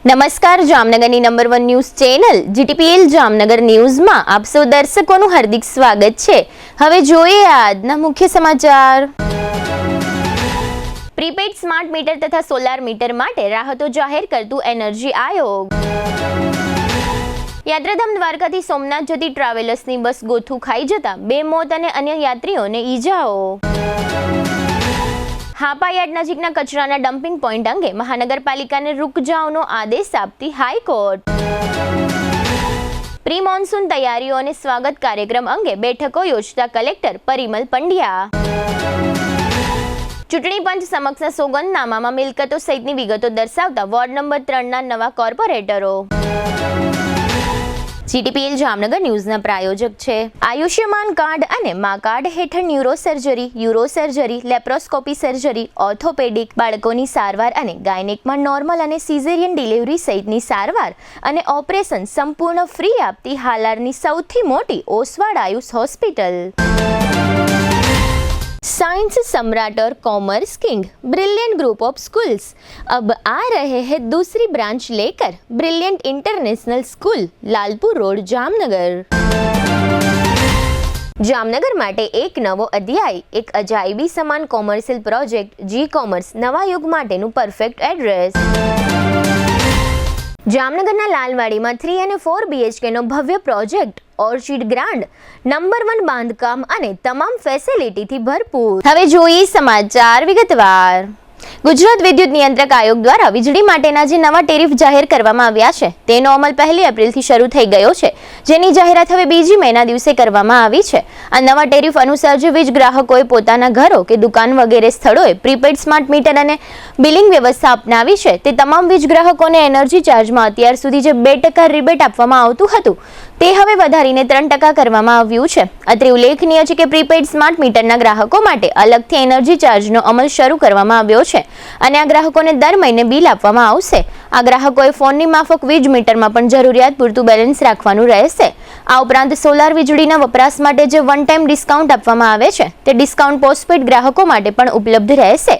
નમસ્કાર, જામનગરની number 1 news channel GTPL Jamnagar ન્યૂઝમાં આપ સૌ દર્શકોનું હાર્દિક સ્વાગત છે। હવે જોઈએ આજના મુખ્ય સમાચાર। પ્રીપેડ સ્માર્ટ મીટર તથા સોલાર મીટર માટે રાહતો જાહેર કરતું એનર્જી આયોગ। યાત્રાધામ દ્વારકાથી સોમનાથ જતી ટ્રાવેલર્સની બસ ગોથું ખાઈ જતા 2 મોત અને અન્ય યાત્રીઓને ઈજાઓ। હાપા યાર્ડ નજીકના કચરાના ડમ્પિંગ પોઈન્ટ અંગે મહાનગરપાલિકાને રૂકજાઓનો આદેશ આપતી હાઈકોર્ટ। પ્રી મોન્સૂન તૈયારીઓ અને સ્વાગત કાર્યક્રમ અંગે બેઠકો યોજતા કલેક્ટર પરિમલ પંડ્યા। ચૂંટણી પંચ સમક્ષના સોગંદનામામાં મિલકતો સહિતની વિગતો દર્શાવતા વોર્ડ નંબર 3ના નવા કોર્પોરેટરો। જીટીપીએલ જામનગર ન્યૂઝના પ્રાયોજક છે આયુષ્યમાન કાર્ડ અને મા કાર્ડ હેઠળ ન્યુરોસર્જરી, યુરોસર્જરી, લેપ્રોસ્કોપી સર્જરી, ઓર્થોપેડિક, બાળકોની સારવાર અને ગાયનેકમાં નોર્મલ અને સિઝેરિયન ડિલિવરી સહિતની સારવાર અને ઓપરેશન સંપૂર્ણ ફ્રી આપતી હાલારની સૌથી મોટી ઓસવાડ આયુષ હોસ્પિટલ। साइंस सम्राट और commerce king brilliant group of schools अब आ रहे हैं दूसरी ब्रांच लेकर। Brilliant international school, Lalpur road, Jamnagar. Jamnagar માટે એક નવો અધ્યાય, એક અજાયબી સમાન કોમર્શિયલ પ્રોજેક્ટ જી કોમર્સ નવા યુગ માટેનું પરફેક્ટ એડ્રેસ। જામનગરના લાલવાડીમાં 3 અને 4 BHK નો ભવ્ય પ્રોજેક્ટ ઓર્ચિડ ગ્રાન્ડ, નંબર 1 બાંધકામ અને તમામ ફેસિલિટીથી ભરપૂર। હવે જોઈએ સમાચાર વિગતવાર। ગુજરાત વિદ્યુત નિયંત્રક આયોગ દ્વારા વીજળી માટેના જે નવા ટેરિફ જાહેર કરવામાં આવ્યા છે તેનો અમલ 1 એપ્રિલથી શરૂ થઈ ગયો છે, જેની જાહેરાત હવે 2 મેના દિવસે કરવામાં આવી છે। આ નવા ટેરિફ અનુસાર જે વીજ ગ્રાહકોએ પોતાના ઘરો કે દુકાન વગેરે સ્થળોએ પ્રીપેડ સ્માર્ટ મીટર અને બિલિંગ વ્યવસ્થા અપનાવી છે તે તમામ વીજ ગ્રાહકોને એનર્જી ચાર્જમાં અત્યાર સુધી જે 2% રિબેટ આપવામાં આવતું હતું તે હવે વધારીને 3% કરવામાં આવ્યું છે। અત્રે ઉલ્લેખનીય છે કે પ્રીપેડ સ્માર્ટ મીટરના ગ્રાહકો માટે અલગથી એનર્જી ચાર્જનો અમલ શરૂ કરવામાં આવ્યો છે અને આ ગ્રાહકોને દર મહિને બિલ આપવામાં આવશે। આ ગ્રાહકોએ ફોનની માફક વીજ મીટરમાં પણ જરૂરિયાત પૂરતું બેલેન્સ રાખવાનું રહેશે। આ ઉપરાંત સોલાર વીજળીના વપરાશ માટે જે વન ટાઈમ ડિસ્કાઉન્ટ આપવામાં આવે છે તે ડિસ્કાઉન્ટ પોસ્ટપેડ ગ્રાહકો માટે પણ ઉપલબ્ધ રહેશે।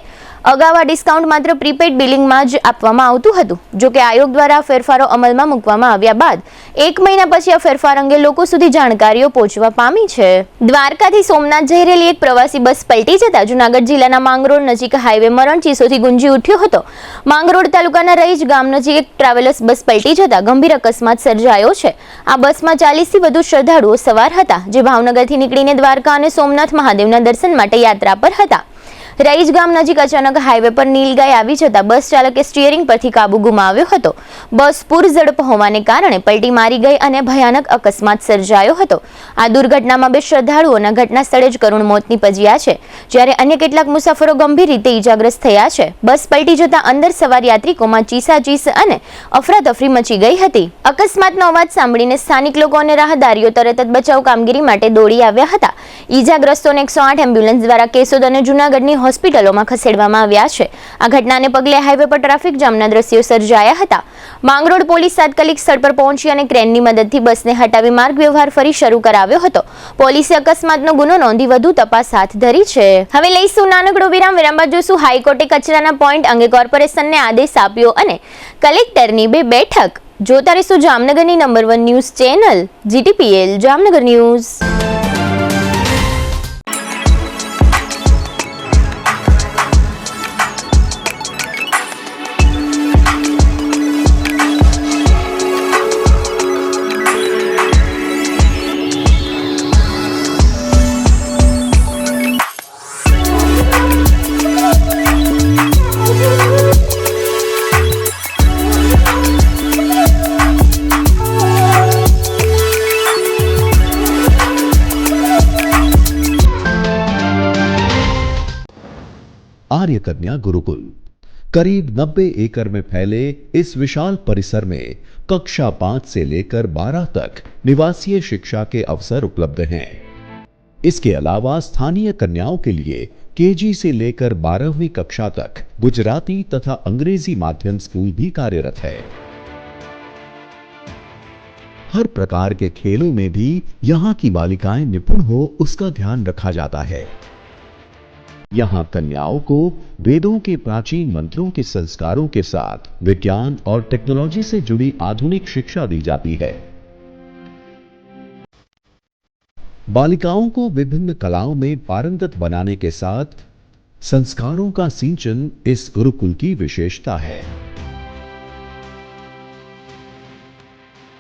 અગાઉ આ ડિસ્કાઉન્ટ માત્ર પ્રીપેડ બિલિંગમાં જ આપવામાં આવતું હતું, જો કે આયોગ દ્વારા ફેરફારો અમલમાં મૂકવામાં આવ્યા બાદ 1 મહિના પછી આ ફેરફાર અંગે લોકો સુધી જાણકારીઓ પહોંચવા પામી છે। દ્વારકાથી સોમનાથ જઈ રહેલી એક પ્રવાસી બસ પલટી જતા જૂનાગઢ જિલ્લાના માંગરોળ નજીક હાઈવે મરણ ચીસોથી ગુંજી ઉઠ્યો હતો। માંગરોળ તાલુકાના રહીજ ગામ નજીક એક ટ્રાવેલર્સ બસ પલટી જતા ગંભીર અકસ્માત સર્જાયો છે। આ બસમાં 40થી વધુ શ્રદ્ધાળુઓ સવાર હતા, જે ભાવનગરથી નીકળીને દ્વારકા અને સોમનાથ મહાદેવના દર્શન માટે યાત્રા પર હતા। રહીજ ગામ નજીક અચાનક હાઈવે પર નીલગાય આવી જતા બસ ચાલકે સ્ટીયરિંગ પરથી કાબુ ગુમાવ્યો હતો। બસ પૂર ઝડપ હોવાને કારણે પલટી મારી ગઈ અને ભયાનક અકસ્માત સર્જાયો હતો। આ દુર્ઘટનામાં 2 શ્રદ્ધાળુઓના ઘટના સ્થળે જ કરુણ મોત નીપજ્યા છે, જ્યારે અન્ય કેટલાક મુસાફરો ગંભીર રીતે ઈજાગ્રસ્ત થયા છે। બસ પલટી જતા અંદર સવાર યાત્રિકોમાં ચીસાચીસ અને અફરાતફરી મચી ગઈ હતી। અકસ્માતનો અવાજ સાંભળીને સ્થાનિક લોકો અને રાહદારીઓ તરત જ બચાવ કામગીરી માટે દોડી આવ્યા હતા। ઈજાગ્રસ્તોને 108 એમ્બ્યુલન્સ દ્વારા કેશોદ અને જૂનાગઢની હોસ્પિટલોમાં ખસેડવામાં આવ્યા છે। આ ઘટનાને પગલે હાઈવે પર ટ્રાફિક જામના દ્રશ્યો સર્જાયા હતા। માંગરોળ પોલીસ તાત્કાલિક સ્થળ પર પહોંચી અને ક્રેનની મદદથી બસને હટાવી માર્ગ વ્યવહાર ફરી શરૂ કરાવ્યો હતો। પોલીસે અકસ્માતનો ગુનો નોંધી વધુ તપાસ હાથ ધરી છે। હવે લઈશું નાનકડો વિરામ બાદ જોશું હાઈકોર્ટે કચરાના પોઈન્ટ અંગે કોર્પોરેશનને આદેશ આપ્યો અને કલેક્ટરની 2 બેઠક। જોતા રહેશું જામનગરની number 1 news channel GTPL Jamnagar news. Arya Kanya Gurukul करीब 90 एकड़ में फैले इस विशाल परिसर में कक्षा 5 से लेकर 12 तक निवासीय शिक्षा के अवसर उपलब्ध हैं। इसके अलावा स्थानीय कन्याओं के लिए केजी से लेकर 12वीं कक्षा तक गुजराती तथा अंग्रेजी माध्यम स्कूल भी कार्यरत है। हर प्रकार के खेलों में भी यहाँ की बालिकाएं निपुण हो उसका ध्यान रखा जाता है। यहाँ कन्याओं को वेदों के प्राचीन मंत्रों के संस्कारों के साथ विज्ञान और टेक्नोलॉजी से जुड़ी आधुनिक शिक्षा दी जाती है। बालिकाओं को विभिन्न कलाओं में पारंगत बनाने के साथ संस्कारों का सिंचन इस गुरुकुल की विशेषता है।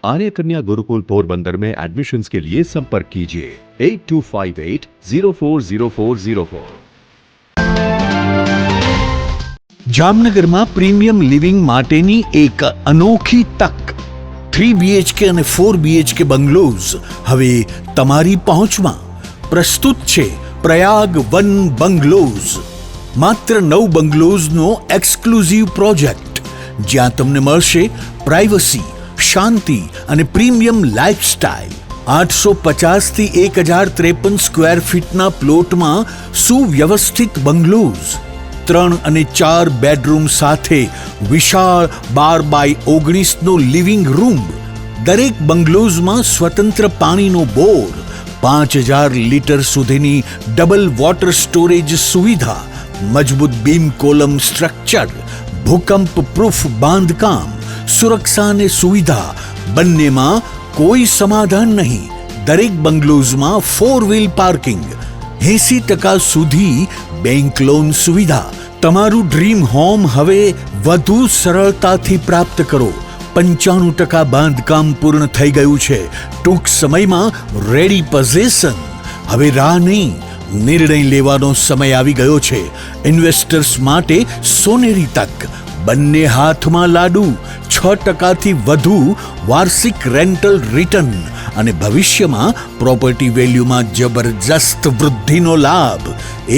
आर्य कन्या गुरुकुल पोरबंदर में एडमिशन्स के लिए संपर्क कीजिए 8258040404। જામનગરમાં પ્રીમિયમ લિવિંગ માટેની એક અનોખી તક 3 BHK અને 4 BHK બંગલોઝ હવે તમારી પહોંચમાં પ્રસ્તુત છે પ્રયાગ વન બંગલોઝ। માત્ર 9 બંગલોઝનો એક્સક્લુઝિવ પ્રોજેક્ટ જ્યાં તમને મળશે પ્રાઇવસી, શાંતિ અને પ્રીમિયમ લાઇફસ્ટાઇલ। 850 થી 1053 સ્ક્વેર ફીટના પ્લોટમાં સુવ્યવસ્થિત બંગલોઝ, 3 અને 4 બેડરૂમ સાથે વિશાળ 12x19 લિવિંગ રૂમ, દરેક બંગલોઝમાં સ્વતંત્ર પાણીનો બોર, 5000 લીટર સુધીની ડબલ વોટર સ્ટોરેજ સુવિધા, મજબૂત બીમ કોલમ સ્ટ્રક્ચર, ભૂકંપ પ્રૂફ બાંધકામ, સુરક્ષા અને સુવિધા બંનેમાં કોઈ સમાધાન નહીં। દરેક બંગલોઝમાં 4 વ્હીલ પાર્કિંગ, 80% સુધી બેંક લોન સુવિધા। તમારું ડ્રીમ હોમ હવે વધુ સરળતાથી પ્રાપ્ત કરો। 95% બાંધકામ પૂર્ણ થઈ ગયું છે। ટૂંક સમયમાં રેડી પોઝેશન। હવે રાહ નહીં, નિર્ણય લેવાનો સમય આવી ગયો છે। ઇન્વેસ્ટર્સ માટે સોનેરી તક, બંને હાથમાં લાડુ, 6% થી વધુ વાર્ષિક રેન્ટલ રિટર્ન અને ભવિષ્યમાં પ્રોપર્ટી વેલ્યુમાં જબરજસ્ત વૃદ્ધિનો લાભ।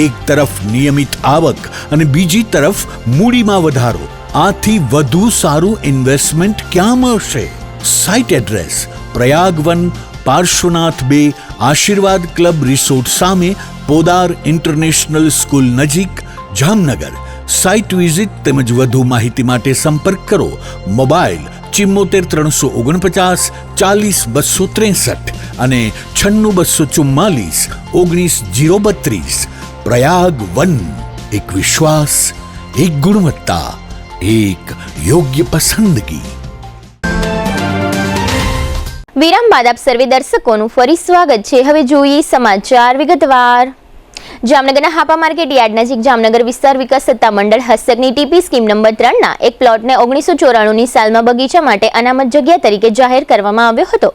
એક તરફ નિયમિત આવક અને બીજી તરફ મૂડીમાં વધારો। આથી વધુ સારું ઇન્વેસ્ટમેન્ટ ક્યાં મળશે? Site address Prayag one, Parshvanath 2, આશીર્વાદ ક્લબ રિસોર્ટ સામે, પોદાર ઇન્ટરનેશનલ સ્કૂલ નજીક, જામનગર। સાઇટ વિઝિટ તેમજ વધુ માહિતી માટે સંપર્ક કરો મોબાઈલ 74 349 40 263 અને 96 244 19 032। પ્રયાગ વન, એક વિશ્વાસ, એક ગુણવત્તા, એક યોગ્ય પસંદગી। વિરામ બાદ આપ સર્વે દર્શકોનું ફરી સ્વાગત છે। હવે જોઈએ સમાચાર વિગતવાર। જામનગરના હાપા માર્કેટ યાર્ડ નજીક જામનગર વિસ્તાર વિકાસ સત્તા મંડળ હસ્તકની ટીપી સ્કીમ નંબર 3ના એક પ્લોટને 1994ની સાલમાં બગીચા માટે અનામત જગ્યા તરીકે જાહેર કરવામાં આવ્યો હતો।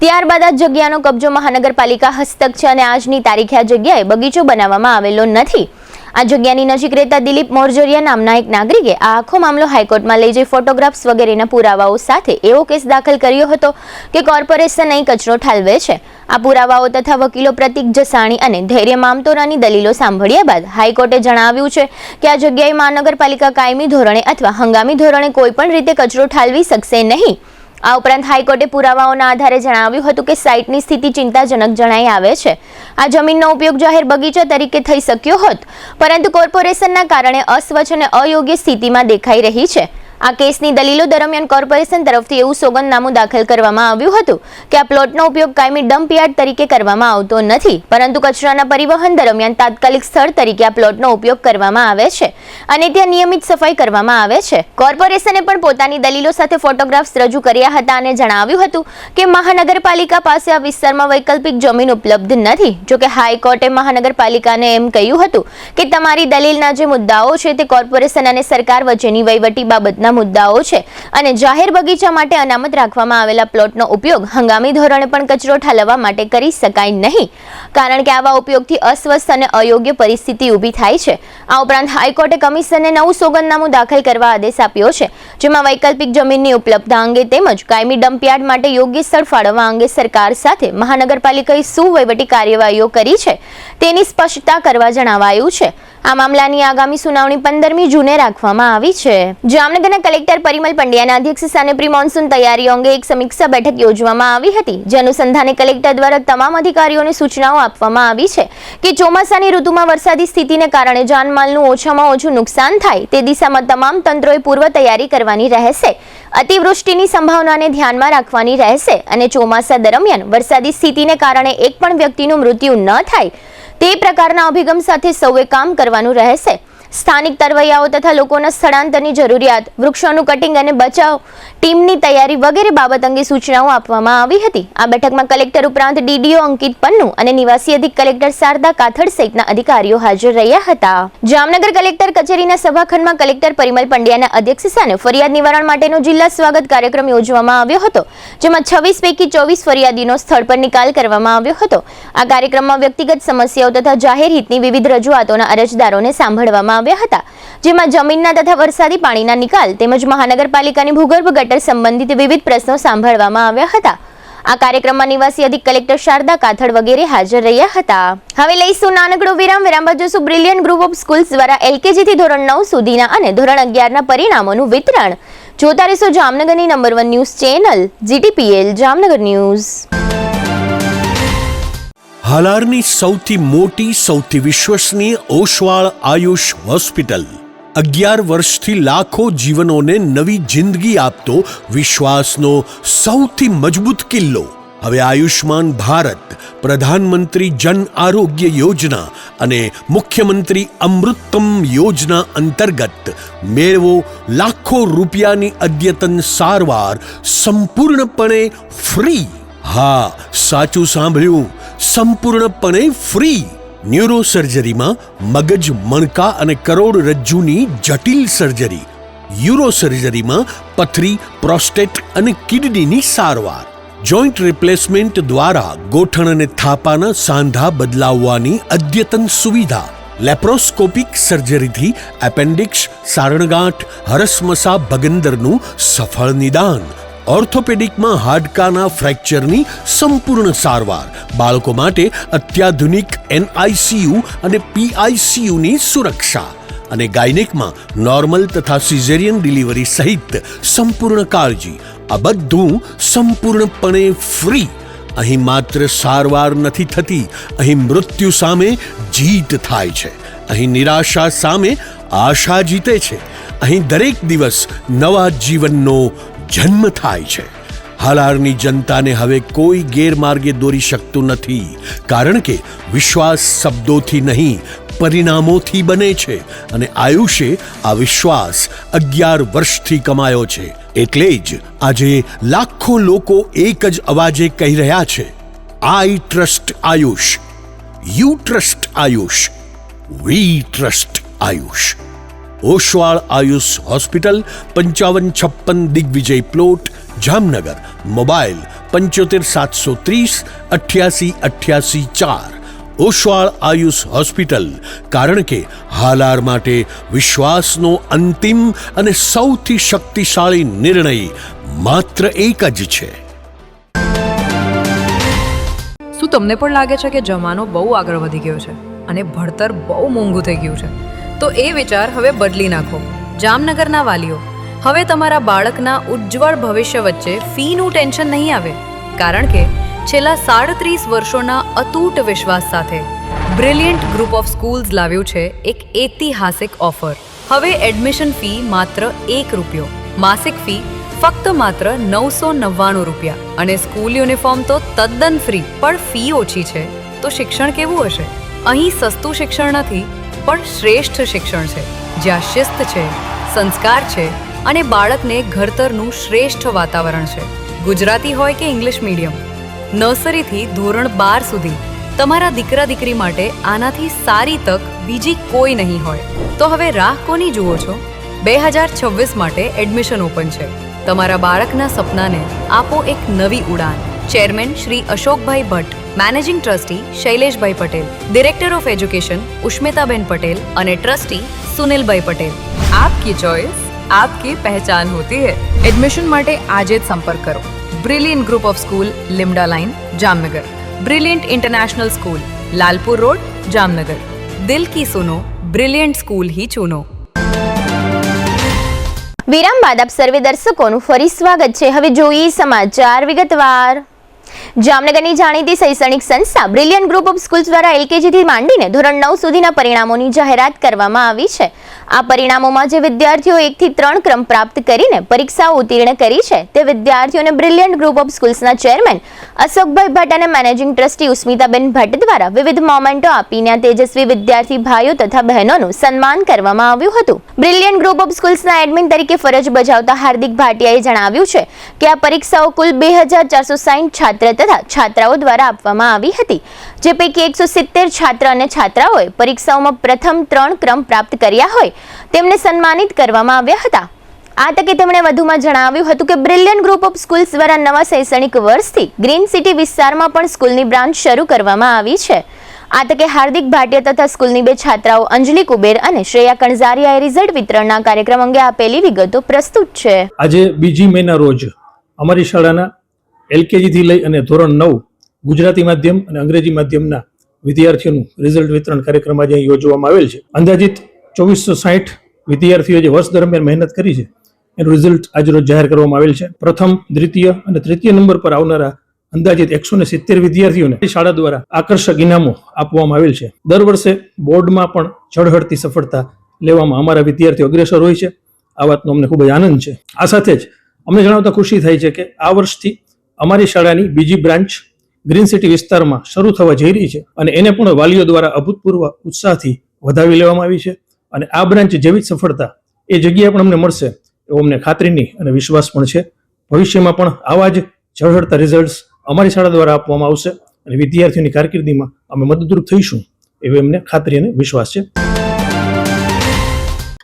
ત્યારબાદ આ જગ્યાનો કબજો મહાનગરપાલિકા હસ્તક છે અને આજની તારીખે આ જગ્યાએ બગીચો બનાવવામાં આવેલો નથી। આ જગ્યાની નજીક રહેતા દિલીપ મોરજરિયા નામના એક નાગરિકે આ આખો મામલો હાઈકોર્ટમાં લઈ જઈ ફોટોગ્રાફ્સ વગેરેના પુરાવાઓ સાથે એવો કેસ દાખલ કર્યો હતો કે કોર્પોરેશન અહીં કચરો ઠાલવે છે। આ પુરાવાઓ તથા વકીલો પ્રતિક જસાણી અને ધૈર્ય મામતોરાની દલીલો સાંભળ્યા બાદ હાઈકોર્ટે જણાવ્યું છે કે આ જગ્યાએ મહાનગરપાલિકા કાયમી ધોરણે અથવા હંગામી ધોરણે કોઈ પણ રીતે કચરો ઠાલવી શકશે નહીં। આ ઉપરાંત હાઈકોર્ટે પુરાવાઓના આધારે જણાવ્યું હતું કે સાઇટની સ્થિતિ ચિંતાજનક જણાઈ આવે છે। આ જમીનનો ઉપયોગ જાહેર બગીચા તરીકે થઈ શક્યો હોત, પરંતુ કોર્પોરેશનના કારણે અસ્વચ્છ અને અયોગ્ય સ્થિતિમાં દેખાઈ રહી છે। આ કેસની દલીલો દરમિયાન કોર્પોરેશન તરફથી એવું સોગંદનામું દાખલ કરવામાં આવ્યું હતું કે આ પ્લોટનો ઉપયોગ કાયમી ડમ્પ યાર્ડ તરીકે કરવામાં આવતો નથી, પરંતુ કચરાના પરિવહન દરમિયાન તાત્કાલિક સ્થળ તરીકે આ પ્લોટનો ઉપયોગ કરવામાં આવે છે અને ત્યાં નિયમિત સફાઈ કરવામાં આવે છે। કોર્પોરેશને પણ પોતાની દલીલો સાથે ફોટોગ્રાફ્સ રજૂ કર્યા હતા અને જણાવ્યું હતું કે મહાનગરપાલિકા પાસે આ વિસ્તારમાં વૈકલ્પિક જમીન ઉપલબ્ધ નથી। જોકે હાઈકોર્ટે મહાનગરપાલિકાને એમ કહ્યું હતું કે તમારી દલીલના જે મુદ્દાઓ છે તે કોર્પોરેશન અને સરકાર વચ્ચેની વહીવટી બાબતના મુદ્દાઓ છે અને જાહેર બગીચા માટે અનામત રાખવામાં આવેલા પ્લોટનો ઉપયોગ હંગામી ધોરણે પણ કચરો ઠાલવવા માટે કરી શકાય નહીં, કારણ કે આવા ઉપયોગથી અસ્વસ્થ અને અયોગ્ય પરિસ્થિતિ ઊભી થાય છે। આ ઉપરાંત હાઈકોર્ટે કમિશનને નવું સોગંદનામું દાખલ કરવા આદેશ આપ્યો છે, જેમાં વૈકલ્પિક જમીનની ઉપલબ્ધતા અંગે તેમજ કાયમી ડમ્પયાર્ડ માટે યોગ્ય સ્થળ ફાળવવા અંગે સરકાર સાથે મહાનગરપાલિકાએ શું વહીવટી કાર્યવાહીઓ કરી છે તેની સ્પષ્ટતા કરવા જણાવાયું છે। આ મામલાની આગામી સુનાવણી 15મી જૂને રાખવામાં આવી છે। જામનગરના કલેક્ટર પરિમલ પંડ્યાના અધ્યક્ષસ્થાને પ્રી મોન્સૂન તૈયારીઓ અંગે એક સમીક્ષા બેઠક યોજવામાં આવી હતી, જે અનુસંધાને કલેક્ટર દ્વારા તમામ અધિકારીઓને સૂચનાઓ આપવામાં આવી છે કે ચોમાસાની ઋતુમાં વરસાદી સ્થિતિને કારણે જાનમાલનું ઓછામાં ઓછું નુકસાન થાય તે દિશામાં તમામ તંત્રોએ પૂર્વ તૈયારી કરવાની રહેશે। અતિવૃષ્ટિની સંભાવનાને ધ્યાનમાં રાખવાની રહેશે અને ચોમાસા દરમિયાન વરસાદી સ્થિતિને કારણે એક પણ વ્યક્તિનું મૃત્યુ ન થાય તે પ્રકારના અભિગમ સાથે સૌએ કામ કરવાનું રહેશે. સ્થાનિક તરવૈયાઓ તથા લોકોના સ્થળાંતરની જરૂરિયાત, વૃક્ષોનું કટિંગ અને બચાવ, ટીમની તૈયારી વગેરે બાબત અંગે સૂચનાઓ આપવામાં આવી હતી. આ બેઠકમાં કલેક્ટર ઉપરાંત ડીડીઓ અંકિત પન્નુ અને નિવાસી અધિક કલેક્ટર શારદા કાથડ સહિતના અધિકારીઓ હાજર રહ્યા હતા. જામનગર કલેક્ટર કચેરીના સભાખંડમાં કલેક્ટર પરિમલ પંડ્યાના અધ્યક્ષસ્થાને ફરિયાદ નિવારણ માટેનો જિલ્લા સ્વાગત કાર્યક્રમ યોજવામાં આવ્યો હતો, જેમાં 26 પૈકી 24 ફરિયાદીનો સ્થળ પર નિકાલ કરવામાં આવ્યો હતો. આ કાર્યક્રમમાં વ્યક્તિગત સમસ્યાઓ તથા જાહેર હિતની વિવિધ રજૂઆતોના અરજદારોને સાંભળવામાં આવ્યા હતા, જેમાં જમીનના તથા વરસાદી પાણીના નિકાલ તેમજ મહાનગરપાલિકાની ભૂગર્ભ ગટર સંબંધિત વિવિધ પ્રશ્નો સાંભળવામાં આવ્યા હતા. આ કાર્યક્રમમાં નિવાસી અધિક કલેક્ટર શારદા કાથડ વગેરે હાજર રહ્યા હતા. હવે લઈશું નાનકડો વિરામ. વિરામ બાદ જોશું બ્રિલિયન્ટ ગ્રુપ ઓફ સ્કૂલ્સ દ્વારા LKG થી ધોરણ 9 સુધીના અને ધોરણ 11 ના પરિણામોનું વિતરણ. જોતા રહેશો જામનગરની number 1 news channel GTPL Jamnagar news. હાલારની સૌથી મોટી, સૌથી વિશ્વસનીય ઓશવાળ આયુષ હોસ્પિટલ 11 વર્ષથી લાખો જીવનોને નવી જિંદગી આપતો વિશ્વાસનો સૌથી મજબૂત કિલ્લો. હવે આયુષ્માન ભારત, પ્રધાનમંત્રી જન આરોગ્ય યોજના અને મુખ્યમંત્રી અમૃતમ યોજના અંતર્ગત મેળવો લાખો રૂપિયાની અદ્યતન સારવાર સંપૂર્ણપણે ફ્રી. હા, સાચું સાંભળ્યું, સંપૂર્ણપણે ફ્રી. ન્યુરો સર્જરીમાં મગજ, મણકા અને કરોડરજ્જુની જટિલ સર્જરી, યુરો સર્જરીમાં પથરી, પ્રોસ્ટેટ અને કિડનીની સારવાર, જોઈન્ટ રિપ્લેસમેન્ટ દ્વારા ગોઠણ અને થાપાના સાંધા બદલાવવાની અદ્યતન સુવિધા, લેપ્રોસ્કોપિક સર્જરીથી એપેન્ડિક્સ, સારણગાંઠ, હરસમસા ભગંદરનું સફળ નિદાન, ઓર્થોપેડિકમાં હાડકાના ફ્રેક્ચરની સંપૂર્ણ સારવાર, બાળકો માટે અત્યાધુનિક NICU અને PICUની સુરક્ષા અને ગાયનેકમાં નોર્મલ તથા સિઝેરિયન ડિલિવરી સહિત સંપૂર્ણ કાળજી. આ બધું સંપૂર્ણપણે ફ્રી. અહીં માત્ર સારવાર નથી થતી, અહીં મૃત્યુ સામે જીત થાય છે. અહીં નિરાશા સામે આશા જીતે છે. અહીં દરેક દિવસ નવા જીવનનો જન્મ થાય છે. હાલારની જનતાને હવે કોઈ ગેરમાર્ગે દોરી શકતું નથી, કારણ કે વિશ્વાસ શબ્દોથી નહીં, પરિણામોથી બને છે અને આયુષે આ વિશ્વાસ 11 વર્ષથી કમાયો છે. એટલે જ આજે લાખો લોકો એક જ અવાજે કહી રહ્યા છે, I trust Ayush, you trust Ayush, we trust Ayush. Oshwal Ayush hospital, 5556 Digvijay plot, Jamnagar. Mobile 75 730 88 88 4. Oshwal Ayush hospital, કારણ કે હાલાર માટે વિશ્વાસનો અંતિમ અને સૌથી શક્તિશાળી નિર્ણય માત્ર એક જ છે. શું તમને પણ લાગે છે કે જમાનો બહુ આગળ વધી ગયો છે અને ભણતર બહુ મોંઘું થઈ ગયું છે? તો એ વિચાર હવે બદલી નાખો. જામનગરના વાલીઓ, હવે તમારા બાળકના ઉજ્જવળ ભવિષ્ય વચ્ચે ફીનું ટેન્શન નહીં આવે, કારણ કે છેલ્લા 37 વર્ષોના અતૂટ વિશ્વાસ સાથે બ્રિલિયન્ટ ગ્રુપ ઓફ સ્કૂલ્સ લાવ્યું છે એક ઐતિહાસિક ઓફર. હવે એડમિશન ફી માત્ર ₹1, માસિક ફી ફક્ત માત્ર ₹999 અને સ્કૂલ યુનિફોર્મ તો તદ્દન ફ્રી. પણ ફી ઓછી છે તો શિક્ષણ કેવું હશે? અહીં સસ્તું શિક્ષણ નથી, પણ શ્રેષ્ઠ શિક્ષણ છે, જ્યાં શિસ્ત છે, સંસ્કાર છે અને બાળકને ઘડતરનું શ્રેષ્ઠ વાતાવરણ છે. ગુજરાતી હોય કે ઇંગ્લિશ મીડિયમ, નર્સરીથી ધોરણ 12 સુધી તમારા દીકરા દીકરી માટે આનાથી સારી તક બીજી કોઈ નહીં હોય. તો હવે રાહ કોની જુઓ છો? 2026 માટે એડમિશન ઓપન છે. તમારા બાળકના સપનાને આપો એક નવી ઉડાન. Chairman Shri Ashokbhai Bhatt, managing trustee Shaileshbhai Patel, director of education Ushmitaben Patel અને ટ્રસ્ટી સુનિલભાઈ પટેલ. આપકી ચોઇસ, આપકી પહેચાન હોતી है. એડમિશન માટે આજે જ સંપર્ક કરો. બ્રિલિયન્ટ ગ્રુપ ઓફ સ્કૂલ, લીમડા line, Jamnagar. Brilliant international school, Lalpur road, Jamnagar. દિલ કી સુનો, બ્રિલિયન્ટ સ્કૂલ ही चुनो. વિરામ બાદ આપ સર્વે દર્શકોનું ફરી સ્વાગત છે. હવે જોઈએ સમાચાર વિગતવાર. જામનગરની જાણીતી શૈક્ષણિક સંસ્થા બ્રિલિયન્ટ ગ્રુપ ઓફ સ્કૂલ્સ દ્વારા LKG થી માંડીને ધોરણ 9 સુધીના પરિણામોની જાહેરાત કરવામાં આવી છે. આ પરિણામોમાં જે વિદ્યાર્થીઓ 1 થી 3 ક્રમ પ્રાપ્ત કરીને પરીક્ષાઓ ઉત્તીર્ણ કરી છે તે વિદ્યાર્થીઓને બ્રિલિયન્ટ ગ્રુપ ઓફ સ્કૂલ્સના ચેરમેન અશોકભાઈ ભટ્ટ અને મેનેજિંગ ટ્રસ્ટી ઉસ્મિતાબેન ભટ્ટ દ્વારા વિવિધ મોમેન્ટો આપીને તેજસ્વી વિદ્યાર્થી ભાઈઓ તથા બહેનોનું સન્માન કરવામાં આવ્યું હતું. બ્રિલિયન્ટ ગ્રુપ ઓફ સ્કૂલ્સના એડમિન તરીકે ફરજ બજાવતા હાર્દિક ભાટિયાએ જણાવ્યું છે કે આ પરીક્ષાઓ કુલ 2460 છાત્ર તથા છાત્રાઓ દ્વારા આપવામાં આવી હતી, જે પૈકી 170 છાત્ર અને છાત્રાઓએ પરીક્ષાઓમાં પ્રથમ 3 ક્રમ પ્રાપ્ત કર્યા હોય તેમને સન્માનિત કરવામાં આવ્યા હતા. આ તકે તેમણે વધુમાં જણાવ્યું હતું કે બ્રિલિયન્ટ ગ્રુપ ઓફ સ્કૂલ્સ દ્વારા નવા શૈક્ષણિક વર્ષથી ગ્રીન સિટી વિસ્તારમાં પણ સ્કૂલની બ્રાન્ચ શરૂ કરવામાં આવી છે. આ તકે હાર્દિક ભાટિયા તથા સ્કૂલની 2 છાત્રાઓ અંજલિ કુબેર અને શ્રેયા કણઝારિયાએ રિઝલ્ટ વિતરણના કાર્યક્રમ અંગે આપેલી વિગતો પ્રસ્તુત છે. આજે 2 મેના રોજ અમારી શાળાના LKG થી લઈ અને ધોરણ 9 ગુજરાતી માધ્યમ અને અંગ્રેજી માધ્યમના વિદ્યાર્થીઓનું રિઝલ્ટ વિતરણ કાર્યક્રમ આજે યોજવામાં આવેલ છે. અંદાજિત 2460 વિદ્યાર્થીઓ જે વર્ષ દરમિયાન મહેનત કરી છે એનું રિઝલ્ટ આજરોજ જાહેર કરવામાં આવેલ છે. પ્રથમ, દ્વિતીય અને તૃતીય નંબર પર આવનારા અંદાજિત 170 વિદ્યાર્થીઓને શાળા દ્વારા આકર્ષક ઇનામો આપવામાં આવેલ છે. દર વર્ષે બોર્ડમાં પણ ઝળહળતી સફળતા લેવામાં અમારા વિદ્યાર્થીઓ અગ્રેસર હોય છે. આ વાતનો અમને ખૂબ જ આનંદ છે. આ સાથે જ અમને જણાવતા ખુશી થાય છે કે આ વર્ષથી અમારી શાળાની બીજી બ્રાન્ચ ગ્રીન સિટી વિસ્તારમાં શરૂ થવા જઈ રહી છે અને એને પણ વાલીઓ દ્વારા અભૂતપૂર્વ ઉત્સાહથી વધાવી લેવામાં આવી છે. અને આ બ્રાન્ચ જેવી જ સફળતા એ જગ્યાએ પણ અમને મળશે એવો અમને ખાતરીની અને વિશ્વાસ પણ છે. ભવિષ્યમાં પણ આવા જ ઝળહળતા રિઝલ્ટ્સ અમારી શાળા દ્વારા આપવામાં આવશે અને વિદ્યાર્થીઓની કારકિર્દીમાં અમે મદદરૂપ થઈશું એવી અમને ખાતરી અને વિશ્વાસ છે.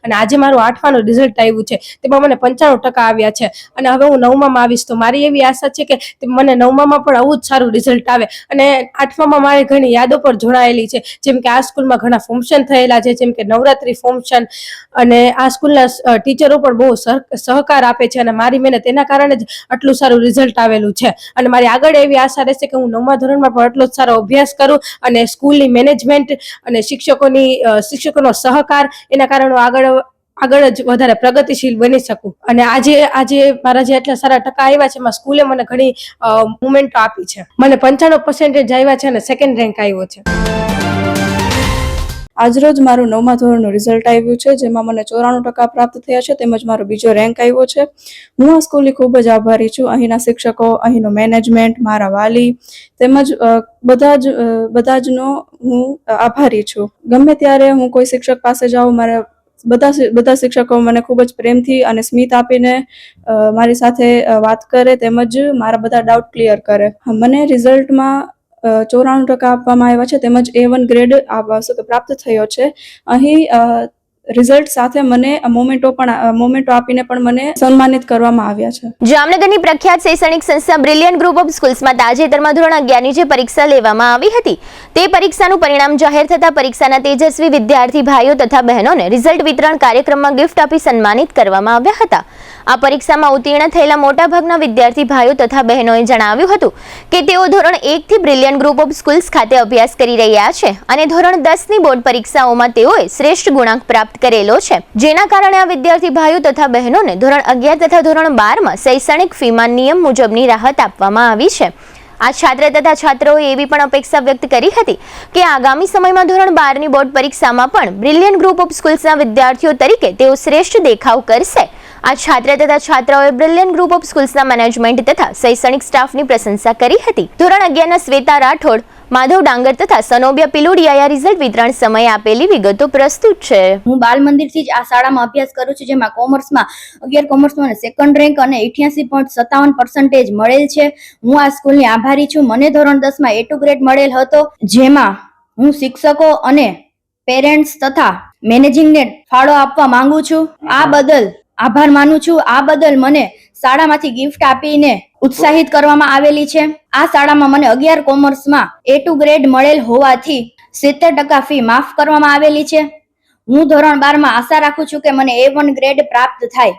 અને આજે મારું 8માનું રિઝલ્ટ આવ્યું છે, તેમાં મને 95% આવ્યા છે અને હવે હું 9મામાં આવીશ તો મારી એવી આશા છે કે મને 9મામાં પણ આવું જ સારું રિઝલ્ટ આવે. અને 8મામાં મારી ઘણી યાદો પર જોડાયેલી છે, જેમ કે આ સ્કૂલમાં ઘણા ફંક્શન થયેલા છે, જેમ કે નવરાત્રી ફંક્શન, અને આ સ્કૂલના ટીચરો પણ બહુ સહકાર આપે છે અને મારી મહેનત એના કારણે જ આટલું સારું રિઝલ્ટ આવેલું છે. અને મારી આગળ એવી આશા રહેશે કે હું 9મા ધોરણમાં પણ આટલો જ સારો અભ્યાસ કરું અને સ્કૂલની મેનેજમેન્ટ અને શિક્ષકોનો સહકાર એના કારણે આગળ જ વધારે પ્રગતિશીલ બની શકું. અને આજે મારા જે એટલા સારા ટકા આવ્યા છે એમાં સ્કૂલે મને ઘણી મુમેન્ટો આપી છે. મને 95% આવ્યા છે અને સેકન્ડ રેન્ક આવ્યો છે. આજરોજ મારું 9મા ધોરણનું રિઝલ્ટ આવ્યું છે, જેમાં મને 94% પ્રાપ્ત થયા છે, તેમજ મારો બીજો રેન્ક આવ્યો છે. હું આ સ્કૂલની ખૂબ જ આભારી છું. અહીંના શિક્ષકો, અહીંનું મેનેજમેન્ટ, મારા વાલી તેમજ બધા જનો હું આભારી છું. ગમે ત્યારે હું કોઈ શિક્ષક પાસે જાઉં, મારા બધા શિક્ષકો મને ખૂબ જ પ્રેમથી અને સ્મિત આપીને મારી સાથે વાત કરે તેમજ મારા બધા ડાઉટ ક્લિયર કરે. મને રિઝલ્ટમાં 94% આપવામાં આવ્યા છે તેમજ A1 ગ્રેડ પ્રાપ્ત થયો છે. અહીં રિઝલ્ટ સાથે મને મોમેન્ટો આપીને પણ મને સન્માનિત કરવામાં આવ્યા છે. જામનગરની પ્રખ્યાત શૈક્ષણિક સંસ્થા બ્રિલિયન્ટ ગ્રુપ ઓફ સ્કૂલ્સમાં તાજેતરમાં ધોરણ 11ની જે પરીક્ષા લેવામાં આવી હતી તે પરીક્ષાનું પરિણામ જાહેર થતા પરીક્ષાના તેજસ્વી વિદ્યાર્થી ભાઈઓ તથા બહેનોને રિઝલ્ટ વિતરણ કાર્યક્રમમાં ગિફ્ટ આપી સન્માનિત કરવામાં આવ્યા હતા. આ પરીક્ષામાં ઉત્તીર્ણ થયેલા મોટાભાગના વિદ્યાર્થી ભાઈઓ તથા બહેનોએ જણાવ્યું હતું કે તેઓ ધોરણ 1 થી બ્રિલિયન્ટ ગ્રુપ ઓફ સ્કૂલ્સ ખાતે અભ્યાસ કરી રહ્યા છે અને ધોરણ 10ની બોર્ડ પરીક્ષાઓમાં તેઓએ શ્રેષ્ઠ ગુણાંક પ્રાપ્ત કરેલો છે, જેના કારણે આ વિદ્યાર્થી ભાઈઓ તથા બહેનોને ધોરણ 11 તથા ધોરણ 12માં શૈક્ષણિક ફીમાં નિયમ મુજબની રાહત આપવામાં આવી છે. આ છાત્ર તથા છાત્રોએ એવી પણ અપેક્ષા વ્યક્ત કરી હતી કે આગામી સમયમાં ધોરણ 12ની બોર્ડ પરીક્ષામાં પણ બ્રિલિયન્ટ ગ્રુપ ઓફ સ્કૂલ્સના વિદ્યાર્થીઓ તરીકે તેઓ શ્રેષ્ઠ દેખાવ કરશે. આ છાત્ર તથા છાત્રાઓએ બ્રિલિયન્ટ ગ્રુપ ઓફ સ્કૂલ્સના મેનેજમેન્ટ તથા શૈક્ષણિક સ્ટાફની પ્રશંસા કરી હતી. ધોરણ 11ના શ્વેતા રાઠોડ, માધવ ડાંગર તથા સનોબિયા પિલુડિયાએ રિઝલ્ટ વિતરણ સમયે આપેલી વિગતો પ્રસ્તુત છે. હું બાલ મંદિરથી જ આ શાળામાં અભ્યાસ કરું છું, જેમાં કોમર્સમાં 11 કોમર્સમાં સેકન્ડ રેન્ક અને 88.57% મળેલ છે. હું આ સ્કૂલની આભારી છું. મને ધોરણ 10માં A2 ગ્રેડ મળેલ હતો, જેમાં હું શિક્ષકો અને પેરેન્ટ્સ તથા મેનેજિંગને ફાળો આપવા માંગુ છું. આ બદલ આભાર માનું છું. આ બદલ મને શાળામાંથી ગિફ્ટ આપીને ઉત્સાહિત કરવામાં આવેલી છે. આ શાળામાં મને 11 કોમર્સમાં A2 ગ્રેડ મળેલ હોવાથી 70% ફી માફ કરવામાં આવેલી છે. હું ધોરણ 12માં આશા રાખું છું કે મને A1 ગ્રેડ પ્રાપ્ત થાય.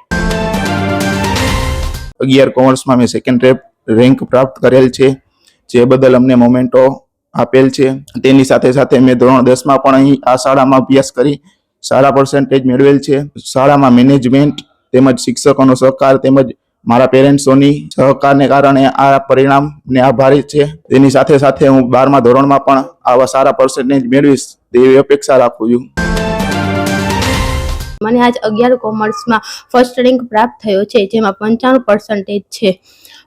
11 કોમર્સમાં મેં સેકન્ડ રેન્ક પ્રાપ્ત કરેલ છે, જે બદલ અમને મોમેન્ટો આપેલ છે. તેની સાથે સાથે મેં ધોરણ 10માં પણ અહીં આ શાળામાં અભ્યાસ કરી સારા પર્સન્ટેજ મેળવેલ છે. શાળામાં મેનેજમેન્ટ તેમજ શિક્ષકોનો સહકાર તેમજ મારા પેરેન્ટ્સોની સહકારને કારણે આ પરિણામને આભારી છે. તેની સાથે સાથે હું 12મા ધોરણમાં પણ આવા સારા પર્સન્ટેજ મેળવીશ તેવી અપેક્ષા રાખું છું. મને આજ 11 કોમર્સમાં ફર્સ્ટ રેન્ક પ્રાપ્ત થયો છે, જેમાં 95% છે.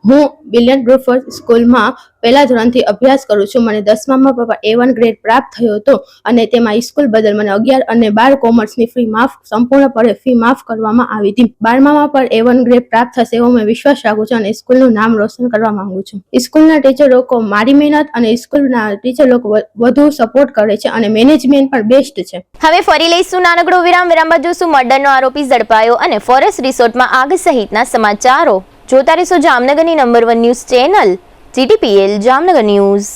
હું બિલિયન ગ્રુપ સ્કૂલમાં પહેલા ધોરણથી અભ્યાસ કરું છું. મને 10મામાં A1 ગ્રેડ પ્રાપ્ત થયો હતો અને તેમાં સ્કૂલ બદલ મને 11 અને 12 કોમર્સની સંપૂર્ણપણે ફી માફ કરવામાં આવી હતી. 12મામાં પણ A1 ગ્રેડ પ્રાપ્ત થશે એવો મેં વિશ્વાસ રાખું છું અને સ્કૂલનું નામ રોશન કરવા માંગુ છું. સ્કૂલના ટીચર લોકો મારી મહેનત અને સ્કૂલના ટીચર લોકો વધુ સપોર્ટ કરે છે અને મેનેજમેન્ટ પણ બેસ્ટ છે. હવે ફરી લઈશું નાનકડો વિરામ બાદ જોશું મર્ડરનો આરોપી ઝડપાયો અને ફોરેસ્ટ રિસોર્ટમાં આગ સહિતના સમાચારો. જોતા રહેશો જામનગરની number 1 news channel GTPL Jamnagar news.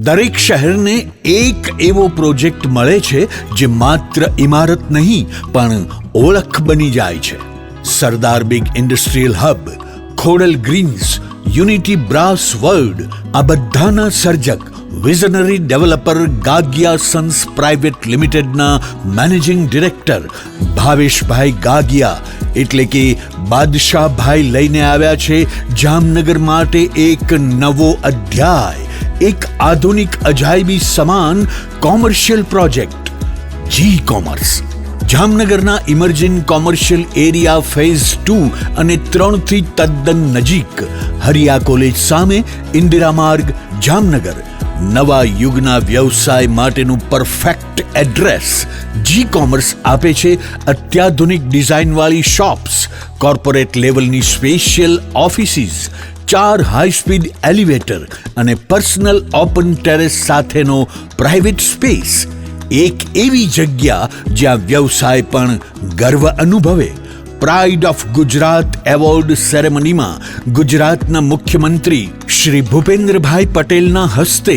દરેક શહેરને એક એવો પ્રોજેક્ટ મળે છે જે માત્ર ઇમારત નહીં પણ ઓળખ બની જાય છે. Sardar big industrial hub, Khodal greens, unity brass world, આ બધાના સર્જક visionary developer Gagiya sons private લિમિટેડના મેનેજિંગ ડિરેક્ટર ભાવેશભાઈ ગાગિયા એટલે કે બાદશાહભાઈ લઈને આવ્યા છે જામનગર માટે એક નવો અધ્યાય, એક આધુનિક અજાયબી સમાન કોમર્શિયલ પ્રોજેક્ટ જી કોમર્સ. જામનગરના ઇમર્જિંગ કોમર્શિયલ એરિયા ફેઝ 2 અને 3 થી તદ્દન નજીક હરિયા કોલેજ સામે ઇન્દિરા માર્ગ જામનગર. નવા યુગના વ્યવસાય માટેનું પરફેક્ટ એડ્રેસ. જી કોમર્સ આપે છે અત્યાધુનિક ડિઝાઇનવાળી શોપ્સ, કોર્પોરેટ લેવલની special offices, 4 high speed elevator અને પર્સનલ ઓપન ટેરેસ સાથેનો પ્રાઇવેટ સ્પેસ. એક એવી જગ્યા જ્યાં વ્યવસાય પણ ગર્વ અનુભવે. પ્રાઇડ ઓફ ગુજરાત એવોર્ડ સેરેમનીમાં ગુજરાતના મુખ્યમંત્રી શ્રી ભૂપેન્દ્રભાઈ પટેલના હસ્તે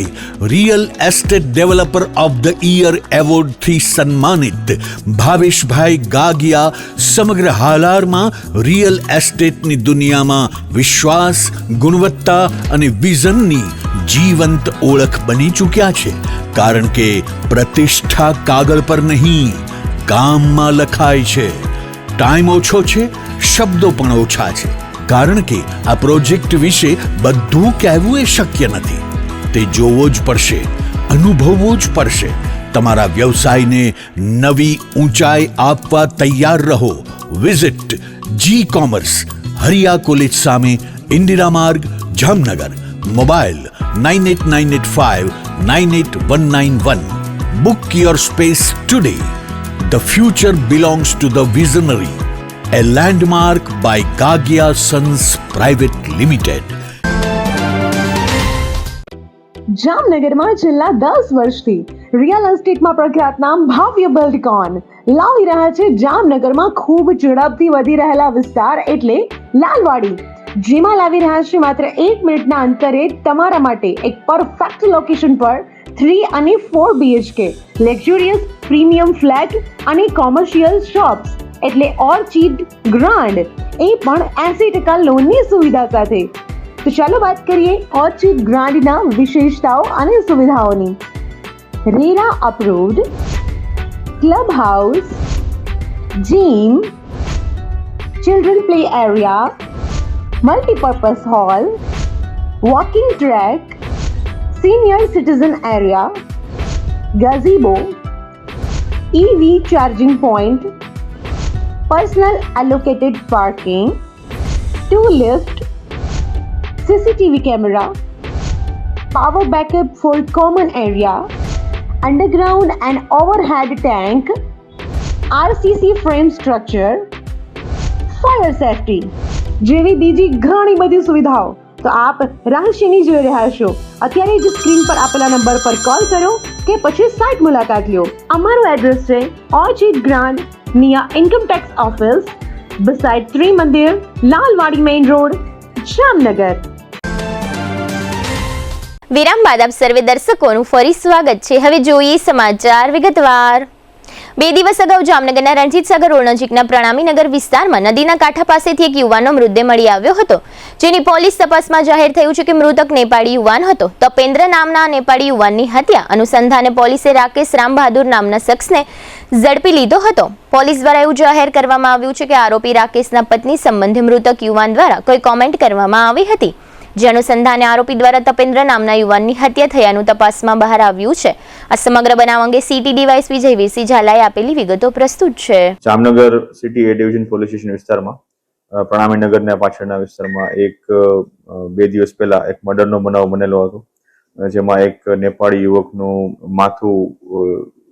real estate developer of the year એવોર્ડથી સન્માનિત ભાવેશભાઈ ગાગિયા સમગ્ર હાલારમાં રિયલ એસ્ટેટની દુનિયામાં વિશ્વાસ, ગુણવત્તા અને વિઝનની જીવંત ઓળખ બની ચૂક્યા છે. કારણ કે પ્રતિષ્ઠા કાગળ પર નહીં, કામમાં લખાય છે. ટાઈમ ઓછો છે, શબ્દો પણ ઓછા છે, કારણ કે આ પ્રોજેક્ટ વિશે બધું કહેવું એ શક્ય નથી. તે જોવો જ પડશે, અનુભવવો જ પડશે. તમારા વ્યવસાયને નવી ઊંચાઈ આપવા તૈયાર રહો. વિઝિટ જી કોમર્સ, હરિયા કોલેજ સામે, ઇન્દિરા માર્ગ, Jamnagar. Mobile 9898598191. Book your space today. The future belongs to the visionary. A landmark by Gagia Sons Private Limited. જામનગરમાં છેલ્લા 10 વર્ષથી રિયલ એસ્ટેટમાં પ્રખ્યાત નામ ભવ્ય બિલ્ડકોન લાવી રહ્યા છે જામનગરમાં ખૂબ ઝડપથી વધી રહેલા વિસ્તાર એટલે લાલવાડી, જેમાં લાવી રહ્યા છે માત્ર 1 મિનિટના અંતરે તમારા માટે એક પરફેક્ટ લોકેશન પર 3 અને 4 BHK લક્ઝુરિયસ પ્રીમિયમ ફ્લેટ અને કોમર્શિયલ શોપ્સ એટલે ઓર્ચિડ ગ્રાન્ડ, એ પણ 80% લોનની સુવિધા સાથે. તો ચાલો વાત કરીએ ઓર્ચિડ ગ્રાન્ડના વિશેષતાઓ અને સુવિધાઓની. RERA approved, club house, gym, children play area, multipurpose hall, walking track, senior citizen area, gazebo, EV charging point, personal allocated parking, 2 lift, CCTV camera, power backup for common area, underground and overhead tank, RCC frame structure, fire safety જેવી બીજી ઘણી બધી સુવિધાઓ. તો આપ રહસ્યની જોઈ રહ્યા છો. અત્યારે જ સ્ક્રીન પર આપેલા નંબર પર કોલ કરો કે પછી સાઇટ મુલાકાત લો. અમારું એડ્રેસ છે orchid grand near income tax office beside ત્રી મંદિર, લાલવાડી મેઇન રોડ, જામનગર. વિરામ બાદ આપ સર્વે દર્શકોનું ફરી સ્વાગત છે. હવે જોઈએ સમાચાર વિગતવાર. 2 દિવસ અગાઉ જામનગરના રણજીત સાગર રોડ નજીકના પ્રણામીનગર વિસ્તારમાં નદીના કાંઠા પાસેથી એક યુવાનનો મૃતદેહ મળી આવ્યો હતો, જેની પોલીસ તપાસમાં જાહેર થયું છે કે મૃતક નેપાળી યુવાન હતો. તપેન્દ્ર નામના નેપાળી યુવાનની હત્યા અનુસંધાને પોલીસે રાકેશ રામ બહાદુર નામના શખ્સને ઝડપી લીધો હતો. પોલીસ દ્વારા એવું જાહેર કરવામાં આવ્યું છે કે આરોપી રાકેશના પત્ની સંબંધે મૃતક યુવાન દ્વારા કોઈ કોમેન્ટ કરવામાં આવી હતી, જે અનુસંધાને આરોપી દ્વારા તપેન્દ્ર નામના યુવાનની હત્યા થયાનું તપાસમાં બહાર આવ્યું છે. આ સમગ્ર બનાવ અંગે સિટી ડીવાયએસપી જયવીરસિંહ ઝાલાએ આપેલી વિગતો પ્રસ્તુત છે. જામનગર સિટી એ ડિવિઝન પોલીસ સ્ટેશન વિસ્તારમાં પ્રણામીનગરના પાછળના વિસ્તારમાં એક 2 દિવસ પહેલા એક મર્ડરનો બનાવ બનેલો હતો, જેમાં એક નેપાળી યુવકનું માથું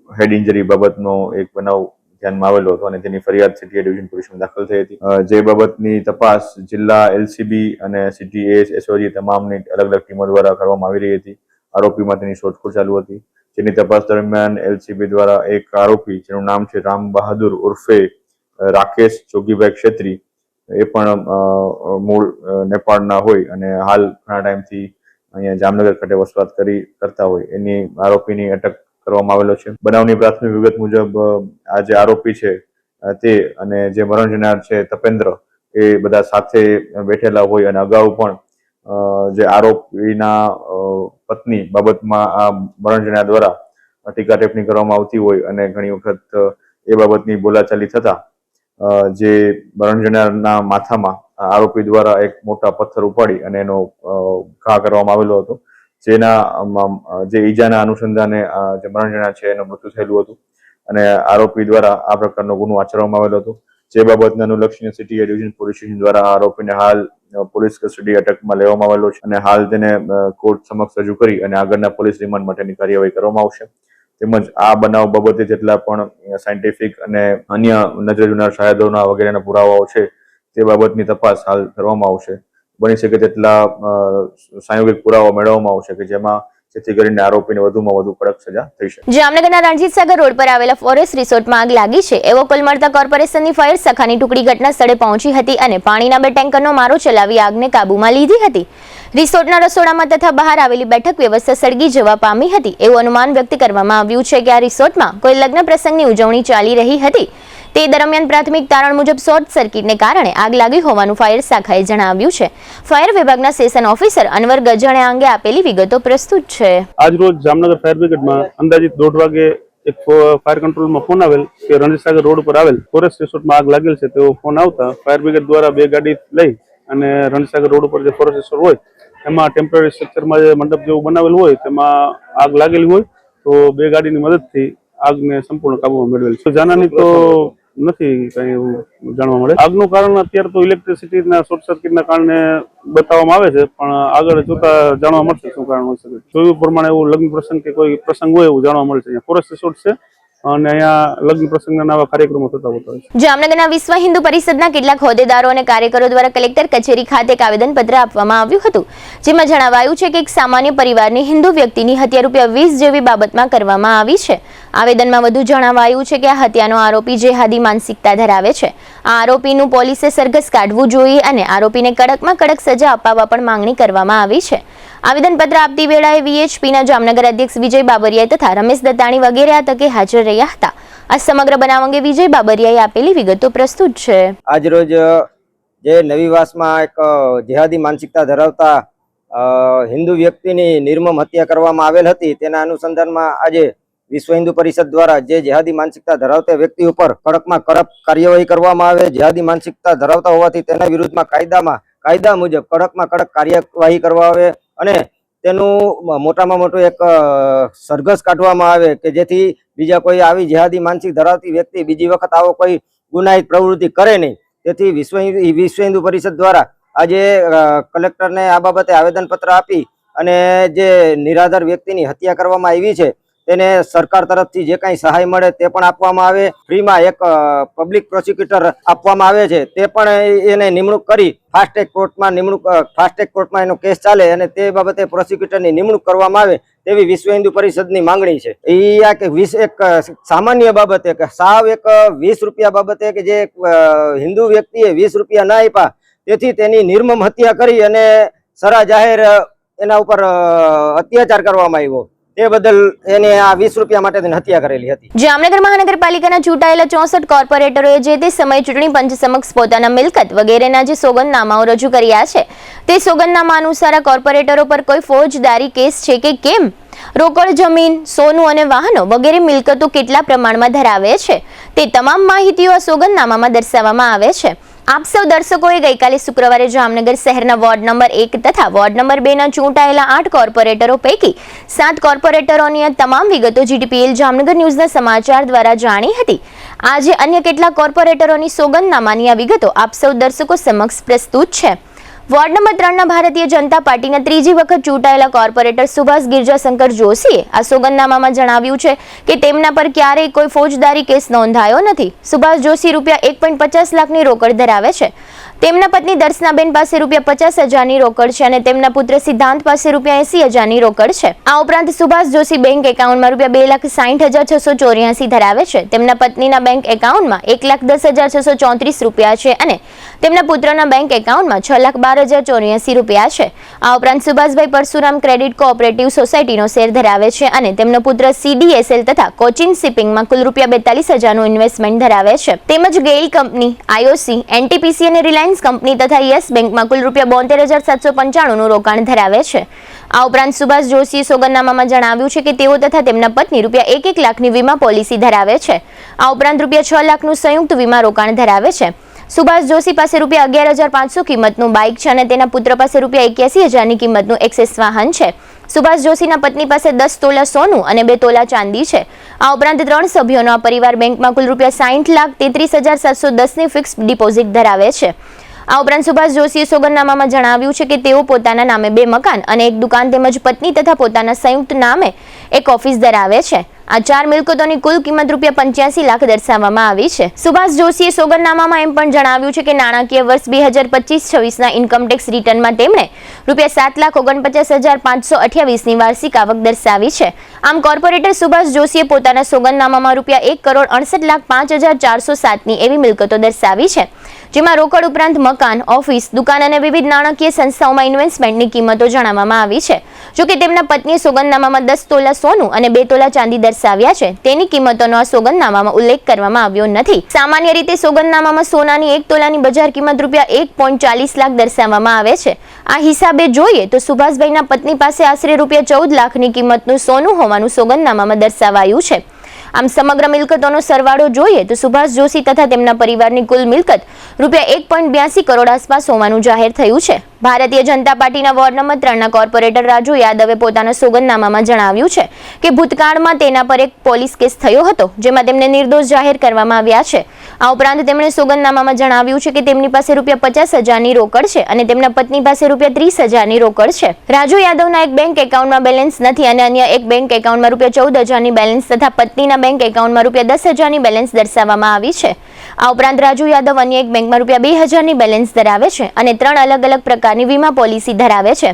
હેડ ઇન્જરી બાબતનો એક બનાવ ધ્યાનમાં આવેલો હતો અને તેની ફરિયાદ સિટી ડિવિઝન પોલીસમાં દાખલ થઈ હતી. જે બાબતની તપાસ જિલ્લા એલસીબી અને સિટી એસઓજી તમામની અલગ અલગ ટીમો દ્વારા કરવામાં આવી રહી હતી. આરોપીમાં તેની શોધખોળ ચાલુ હતી, જેની તપાસ દરમિયાન એલસીબી દ્વારા એક આરોપી જેનું નામ છે રામ બહાદુર ઉર્ફે રાકેશ જોગીભાઈ ક્ષેત્રી, એ પણ મૂળ નેપાળના હોય અને હાલ ઘણા ટાઈમથી અહીંયા જામનગર ખાતે વસવાટ કરતા હોય, એની આરોપીની અટક કરવામાં આવેલો છે. બનાવની પ્રાથમિક વિગત મુજબ આ જે આરોપી છે તે અને જે મરણ જનાર છે તપેન્દ્ર, એ બધા સાથે બેઠેલા હોય અને અગાઉ પણ જે આરોપીના પત્ની બાબતમાં આ મરણ જનાર દ્વારા ટીકા ટિપ્પણી કરવામાં આવતી હોય અને ઘણી વખત એ બાબતની બોલાચાલી થતા જે મરણ જનારના માથામાં આરોપી દ્વારા એક મોટા પથ્થર ઉપાડી અને એનો ઘા કરવામાં આવેલો હતો, જેના જે ઈજાના અનુસંધાને જે મરણ જનાર છે એનું મૃત્યુ થયેલું હતું અને આરોપી દ્વારા આ પ્રકારનો ગુનો આચરવામાં આવેલો હતો. જે બાબતને અનુલક્ષીને સિટી ડિવિઝન પોલીસ સ્ટેશન દ્વારા આરોપીને હાલ પોલીસ કસ્ટડી અટકમાં લેવામાં આવેલો છે અને હાલ તેને કોર્ટ સમક્ષ રજૂ કરી અને આગળના પોલીસ રિમાન્ડ માટેની કાર્યવાહી કરવામાં આવશે. તેમજ આ બનાવ બાબતે જેટલા પણ સાયન્ટિફિક અને અન્ય નજરે જોનાર શાયદોના વગેરેના પુરાવાઓ છે તે બાબતની તપાસ હાલ કરવામાં આવશે. બની શકે તેટલા સાયોગિક પુરાવા મેળવવામાં આવશે કે જેથી કરીને આરોપીને વધુમાં વધુ કડક સજા થઈ શકે. જામનગરના રણજીત સાગર રોડ પર આવેલા ફોરેસ્ટ રિસોર્ટમાં આગ લાગી છે એવો કોલ મળતા કોર્પોરેશનની ફાયર શાખાની ટુકડી ઘટના સ્થળે પહોંચી હતી અને પાણીના 2 ટેન્કરનો મારો ચલાવી આગને કાબૂમાં લીધી હતી. રિસોર્ટના રસોડામાં તથા બહાર આવેલી બેઠક વ્યવસ્થા સળગી જવા પામી હતી એવું અનુમાન વ્યક્ત કરવામાં આવ્યું છે કે આ રિસોર્ટમાં કોઈ લગ્ન પ્રસંગની ઉજવણી ચાલી રહી હતી. તે દરમિયાન પ્રાથમિક તારણ મુજબ શોર્ટ સર્કિટને કારણે આગ લાગી હોવાનું ફાયર શાખાએ જણાવ્યું છે. ફાયર વિભાગના સેશન ઓફિસર અનવર ગજણે અંગે આપેલી વિગતો પ્રસ્તુત છે. આજ રોજ જામનગર ફાયર બ્રિગેડમાં અંદાજિત 1:30 વાગે એક ફાયર કંટ્રોલમાં ફોન આવેલ કે રણજીત સાગર રોડ પર આવેલ ફોરેસ્ટ રિસોર્ટમાં આગ લાગેલ છે. તેવો ફોન આવતા ફાયર બ્રિગેડ દ્વારા 2 ગાડી લઈ અને રણજીત સાગર રોડ ઉપર જે ફોરેસ્ટ રિસોર્ટ હોય એમાં ટેમ્પરરી સ્ટ્રક્ચરમાં જે મંડપ જેવું બનાવેલું હોય તેમાં આગ લાગેલી હોય તો 2 ગાડીની મદદથી આગને સંપૂર્ણ કાબૂમાં મેળવેલ છે. જાનહાની તો નથી કઈ એવું જાણવા મળે. આગનું કારણ અત્યારે તો ઇલેક્ટ્રિસિટીના શોર્ટ સર્કિટના કારણે બતાવવામાં આવે છે, પણ આગળ જોતા જાણવા મળશે શું કારણ હોઈ શકે. જોયું પ્રમાણે એવું લગ્ન પ્રસંગ કે કોઈ પ્રસંગ હોય એવું જાણવા મળશે. અહીંયા ફોરેસ્ટ રિસોર્ટ છે અને અહીંયા લગ્ન પ્રસંગના નવા કાર્યક્રમો થતા હોતા હોય છે. જામનગરના વિશ્વ હિન્દુ પરિષદના કેટલાક હોદ્દેદારો અને કાર્યકરો દ્વારા કલેક્ટર કચેરી ખાતે એક આવેદનપત્ર આપવામાં આવ્યું હતું, જેમાં જણાવાયું છે કે એક સામાન્ય પરિવારની હિન્દુ વ્યક્તિની હત્યા ₹20 જેવી બાબતમાં કરવામાં આવી છે. આવેદનમાં વધુ જણાવાયું છે કે આ હત્યાનો આરોપી જેહાદી માનસિકતા ધરાવે છે. આ આરોપીનું પોલીસે સરઘસ કાઢવું જોઈએ અને આરોપીને કડકમાં કડક સજા અપાવવા પણ માંગણી કરવામાં આવી છે. આવેદનપત્ર આપતી વેળાએ વીએચપીના જામનગર અધ્યક્ષ વિજય બાબરિયા તથા રમેશ દત્તાણી વગેરે આ તકે હાજર રહ્યા હતા. આ સમગ્ર બનાવ અંગે વિજય બાબરિયાએ આપેલી વિગતો પ્રસ્તુત છે. આજ રોજ જે નવીવાસમાં એક જેહાદી માનસિકતા ધરાવતા હિન્દુ વ્યક્તિની નિર્મમ હત્યા કરવામાં આવેલ હતી, તેના અનુસંધાનમાં આજે વિશ્વ હિન્દુ પરિષદ દ્વારા જે જેહાદી માનસિકતા ધરાવતા વ્યક્તિ ઉપર કડકમાં કડક કાર્યવાહી કરવામાં આવે, જેહાદી માનસિકતા ધરાવતા હોવાથી તેના વિરુદ્ધમાં કાયદા મુજબ કડકમાં કડક કાર્યવાહી કરવા આવે અને તેનું મોટામાં મોટું એક સરઘસ કાઢવામાં આવે કે જેથી બીજા કોઈ આવી જેહાદી માનસિક ધરાવતી વ્યક્તિ બીજી વખત આવો કોઈ ગુનાહિત પ્રવૃત્તિ કરે નહીં. તેથી વિશ્વ હિન્દુ પરિષદ દ્વારા આજે કલેક્ટરને આ બાબતે આવેદનપત્ર આપી અને જે નિરાધાર વ્યક્તિની હત્યા કરવામાં આવી છે તેને સરકાર તરફથી જે કાંઈ સહાય મળે તે પણ આપવામાં આવે. ફ્રીમાં એક પબ્લિક પ્રોસિક્યુટર આપવામાં આવે છે, તે પણ એને નિમણૂક કરી ફાસ્ટ ટ્રેક કોર્ટમાં એનો કેસ ચાલે અને તે બાબતે પ્રોસિક્યુટરની નિમણૂક કરવામાં આવે તેવી વિશ્વ હિન્દુ પરિષદની માંગણી છે. એ આ કે એક સામાન્ય બાબતે કે સાવ એક ₹20 બાબતે કે જે હિન્દુ વ્યક્તિએ ₹20 ના આપ્યા તેથી તેની નિર્મમ હત્યા કરી અને સરા જાહેર એના ઉપર અત્યાચાર કરવામાં આવ્યો. તે બદલ એને આ 20 રૂપિયા માટે તેને હત્યા કરેલી હતી. જામનગર મહાનગરપાલિકાના ચૂંટાયેલા 64 કોર્પોરેટરોએ જે તે સમયે ચૂંટણી પંચ સમક્ષ પોતાના મિલકત વગેરેના જે સોગંદનામાઓ રજૂ કર્યા છે તે સોગંદનામા અનુસાર આ કોર્પોરેટરો પર કોઈ ફોજદારી કેસ છે કે કેમ, રોકડ જમીન, સોનું અને વાહનો વગેરે મિલકતો કેટલા પ્રમાણમાં ધરાવે છે તે તમામ માહિતીઓ આ સોગંદનામામાં દર્શાવવામાં આવે છે. આપ સૌ દર્શકોએ ગઈકાલે શુક્રવારે જામનગર શહેરના વોર્ડ નંબર 1 તથા વોર્ડ નંબર 2ના ચૂંટાયેલા 8 કોર્પોરેટરો પૈકી 7 કોર્પોરેટરોની આ તમામ વિગતો GTPL જામનગર ન્યૂઝના સમાચાર દ્વારા જાણી હતી. આજે અન્ય કેટલાક કોર્પોરેટરોની સોગંદનામાની આ વિગતો આપ સૌ દર્શકો સમક્ષ પ્રસ્તુત છે. વોર્ડ નંબર 3ના ભારતીય જનતા પાર્ટીના ત્રીજી વખત ચૂંટાયેલા કોર્પોરેટર સુભાષ ગિરજાશંકર જોશીએ આ સોગંદનામામાં જણાવ્યું છે કે તેમના પર ક્યારેય કોઈ ફોજદારી કેસ નોંધાયો નથી. સુભાષ જોશી રૂપિયા 1.50 લાખની રોકડ ધરાવે છે. તેમના પત્ની દર્શનાબેન પાસે રૂપિયા 50,000ની રોકડ છે અને તેમના પુત્ર સિદ્ધાંત પાસે રૂપિયા 80,000ની રોકડ છે. આ ઉપરાંત સુભાષ જોશી બેંક એકાઉન્ટમાં રૂપિયા 2,60,684 ધરાવે છે. તેમના પત્નીના બેંક એકાઉન્ટમાં 1,10,634 રૂપિયા છે અને તેમના પુત્રના બેંક એકાઉન્ટમાં 6,12,084 રૂપિયા છે. આ ઉપરાંત Subhashbhai Parshuram credit cooperative સોસાયટીનો share ધરાવે છે અને તેમનો પુત્ર CDSL તથા કોચિન શિપિંગમાં કુલ રૂપિયા 42,000નું ઇન્વેસ્ટમેન્ટ ધરાવે છે. તેમજ ગેઇલ કંપની, IOC, NTPC અને રિલાયન્સ કંપની તથા યસ બેંકમાં કુલ રૂપિયા 72,795નું રોકાણ ધરાવે છે. આ ઉપરાંત સુભાષ જોશીએ સોગંદનામામાં જણાવ્યું છે કે તેઓ તથા તેમના પત્ની રૂપિયા 1 લાખની વીમા પોલિસી ધરાવે છે. આ ઉપરાંત રૂપિયા 6 લાખનું સંયુક્ત વીમા રોકાણ ધરાવે છે. સુભાષ જોશી પાસે રૂપિયા 11,500 કિંમતનું બાઇક છે અને તેના પુત્ર પાસે રૂપિયા 81,000ની કિંમતનું એક્સેસ વાહન છે. સુભાષ જોશીના પત્ની પાસે 10 તોલા સોનું અને 2 તોલા ચાંદી છે. આ ઉપરાંત 3 સભ્યોનો આ પરિવાર બેંકમાં કુલ રૂપિયા 60,33,710ની ફિક્સ ડિપોઝિટ ધરાવે છે. આ ઉપરાંત સુભાષ જોશીએ સોગંદનામામાં જણાવ્યું છે કે તેઓ પોતાના નામે 2 મકાન અને 1 દુકાન તેમજ પત્ની તથા પોતાના સંયુક્ત નામે 1 ઓફિસ ધરાવે છે. આ 4 મિલકતોની કુલ કિંમત રૂપિયા 85 લાખ દર્શાવવામાં આવી છે. સુભાષ જોશીએ સોગંદનામામાં એમ પણ જણાવ્યું છે કે નાણાકીય વર્ષ 2025-26ના ઇન્કમટેક્સ રિટર્નમાં તેમણે રૂપિયા 7,49,528ની વાર્ષિક આવક દર્શાવી છે. આમ કોર્પોરેટર સુભાષ જોશીએ પોતાના સોગંદનામામાં રૂપિયા 1,68,05,407ની એવી મિલકતો દર્શાવી છે જેમાં રોકડ ઉપરાંત મકાન, ઓફિસ, દુકાન અને વિવિધ નાણાકીય સંસ્થાઓમાં ઇન્વેસ્ટમેન્ટની કિંમતો જણાવવામાં આવી છે. જોકે તેમના પત્નીએ સોગંદનામામાં 10 તોલા સોનું અને 2 તોલા ચાંદી દર્શાવ્યા છે. તેની કિંમતોનો આ સોગંદનામામાં ઉલ્લેખ કરવામાં આવ્યો નથી. સામાન્ય રીતે સોગંદનામામાં સોનાની 1 તોલાની બજાર કિંમત રૂપિયા 1.40 લાખ દર્શાવવામાં આવે છે. આ હિસાબે જોઈએ તો સુભાષભાઈના પત્ની પાસે આશરે રૂપિયા 14 લાખની કિંમતનું સોનું હોવાનું સોગંદનામામાં દર્શાવાયું છે. આમ સમગ્ર મિલકતોનો સરવાળો જોઈએ તો સુભાષ જોશી તથા તેમના પરિવારની કુલ મિલકત રૂપિયા 1.82 કરોડ આસપાસ હોવાનું જાહેર થયું છે. ભારતીય જનતા પાર્ટીના વોર્ડ નંબર 3ના કોર્પોરેટર રાજુ યાદવે પોતાના સોગંદનામામાં જણાવ્યું છે કે ભૂતકાળમાં તેના પર એક પોલીસ કેસ થયો હતો જેમાં તેમને નિર્દોષ જાહેર કરવામાં આવ્યા છે. આ ઉપરાંત તેમણે સોગંદનામામાં જણાવ્યું છે કે તેમની પાસે રૂપિયા 50,000ની રોકડ છે અને તેમના પત્ની પાસે રૂપિયા 30,000ની રોકડ છે. રાજુ યાદવના એક બેંક એકાઉન્ટમાં બેલેન્સ નથી અને અન્ય એક બેંક એકાઉન્ટમાં રૂપિયા 14,000ની બેલેન્સ તથા પત્નીના બેંક એકાઉન્ટમાં રૂપિયા 10,000ની બેલેન્સ દર્શાવવામાં આવી છે. આ ઉપરાંત રાજુ યાદવ અન્ય એક બેંકમાં રૂપિયા 2,000ની બેલેન્સ ધરાવે છે અને 3 અલગ અલગ પ્રકારની વીમા પોલિસી ધરાવે છે.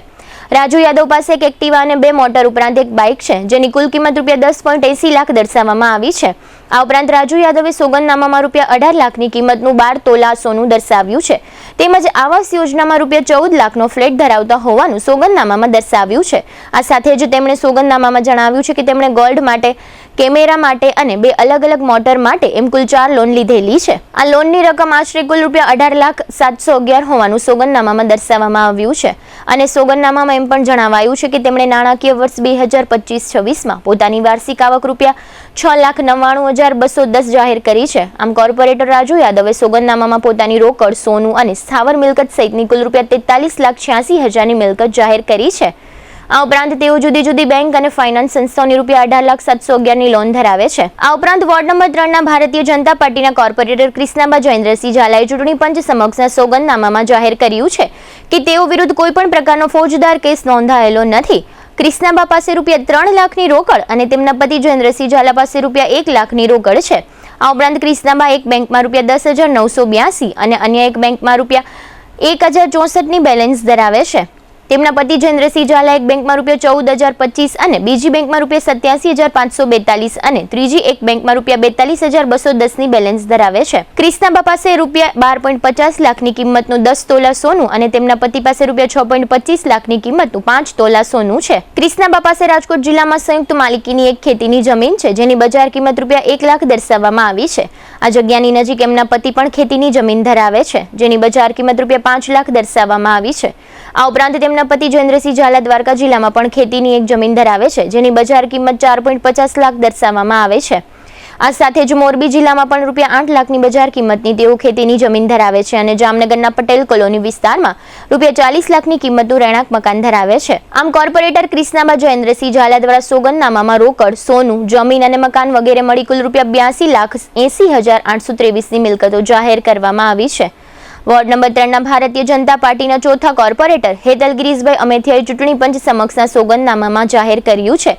રાજુ યાદવ પાસે એક એક્ટિવા અને 2 મોટર ઉપરાંત એક બાઇક છે જેની કુલ કિંમત રૂપિયા 10.80 લાખ દર્શાવવામાં આવી છે. આ ઉપરાંત રાજુ યાદવે સોગંદનામામાં રૂપિયા 18 લાખની કિંમતનું 12 તોલા સોનું દર્શાવ્યું છે. તેમજ આવાસ યોજનામાં રૂપિયા 14 લાખનો ફ્લેટ ધરાવતા હોવાનું સોગંદનામામાં દર્શાવ્યું છે. આ સાથે જ તેમણે સોગંદનામામાં જણાવ્યું છે કે તેમણે ગોલ્ડ માટે, કેમેરા માટે અને 2 અલગ અલગ મોટર માટે એમ કુલ 4 લોન લીધેલી છે. આ લોનની રકમ આશરે કુલ રૂપિયા 18,711 હોવાનું સોગંદનામામાં દર્શાવવામાં આવ્યું છે અને સોગંદનામામાં એમ પણ જણાવાયું છે કે તેમણે નાણાકીય વર્ષ 2025-26માં પોતાની વાર્ષિક આવક રૂપિયા 6,99,210 જાહેર કરી છે. આમ કોર્પોરેટર રાજુ યાદવે સોગંદનામામાં પોતાની રોકડ, સોનું અને સ્થાવર મિલકત સહિતની કુલ રૂપિયા 43,86,000ની મિલકત જાહેર કરી છે. આ ઉપરાંત તેઓ જુદી જુદી બેંક અને ફાઇનાન્સ સંસ્થાઓની રૂપિયા 18,711ની લોન ધરાવે છે. આ ઉપરાંત વોર્ડ નંબર 3ના ભારતીય જનતા પાર્ટીના કોર્પોરેટર ક્રિષ્નાબા જયેન્દ્રસિંહ ઝાલાએ ચૂંટણી પંચ સમક્ષના સોગંદનામામાં જાહેર કર્યું છે કે તેઓ વિરુદ્ધ કોઈપણ પ્રકારનો ફોજદાર કેસ નોંધાયેલો નથી. ક્રિષ્નાબા પાસે રૂપિયા 3 લાખની રોકડ અને તેમના પતિ જયેન્દ્રસિંહ ઝાલા પાસે રૂપિયા 1 લાખની રોકડ છે. આ ઉપરાંત ક્રિષ્નાબા એક બેંકમાં રૂપિયા 10,982 અને અન્ય એક બેંકમાં રૂપિયા 1,064ની બેલેન્સ ધરાવે છે. તેમના પતિ જયેન્દ્રસિંહ ઝાલા એક બેંકમાં ₹14,025 અને બીજી બેંકમાં ₹87,542 અને ત્રીજી એક બેંકમાં ₹42,210 ની બેલેન્સ ધરાવે છે. ક્રિષ્નાબા પાસે ₹12.50 લાખની કિંમતનું 10 તોલા સોનું અને તેમના પતિ પાસે ₹6.25 લાખની કિંમતનું 5 તોલા સોનું છે. ક્રિષ્નાબા પાસે રાજકોટ જિલ્લામાં સંયુક્ત માલિકીની એક ખેતીની જમીન છે, જેની બજાર કિંમત ₹1 લાખ દર્શાવવામાં આવી છે. આ જગ્યાની નજીક એમના પતિ પણ ખેતીની જમીન ધરાવે છે, જેની બજાર કિંમત ₹5 લાખ દર્શાવવામાં આવી છે. આ ઉપરાંત તેમના પતિ જયેન્દ્રસિંહ ઝાલા દ્વારકા જિલ્લામાં પણ ખેતીની એક જમીન ધરાવે છે, જેની બજાર કિંમત ₹4.50 લાખ દર્શાવવામાં આવે છે. આ સાથે જ મોરબી જિલ્લામાં પણ ₹8 લાખની બજાર કિંમતની તેઓ ખેતીની જમીન ધરાવે છે અને જામનગરના પટેલ કોલોની વિસ્તારમાં ₹40 લાખની કિંમતનું રહેણાંક મકાન ધરાવે છે. આમ કોર્પોરેટર ક્રિષ્નાબા જયેન્દ્રસિંહ ઝાલા દ્વારા સોગંદનામામાં રોકડ, સોનું, જમીન અને મકાન વગેરે મળી કુલ ₹82,80,823ની મિલકતો જાહેર કરવામાં આવી છે. વોર્ડ નંબર 3ના ભારતીય જનતા પાર્ટીના ચોથા કોર્પોરેટર હેતલ ગિરીશભાઈ અમેથિયાએ ચૂંટણી પંચ સમક્ષના સોગંદનામામાં જાહેર કર્યું છે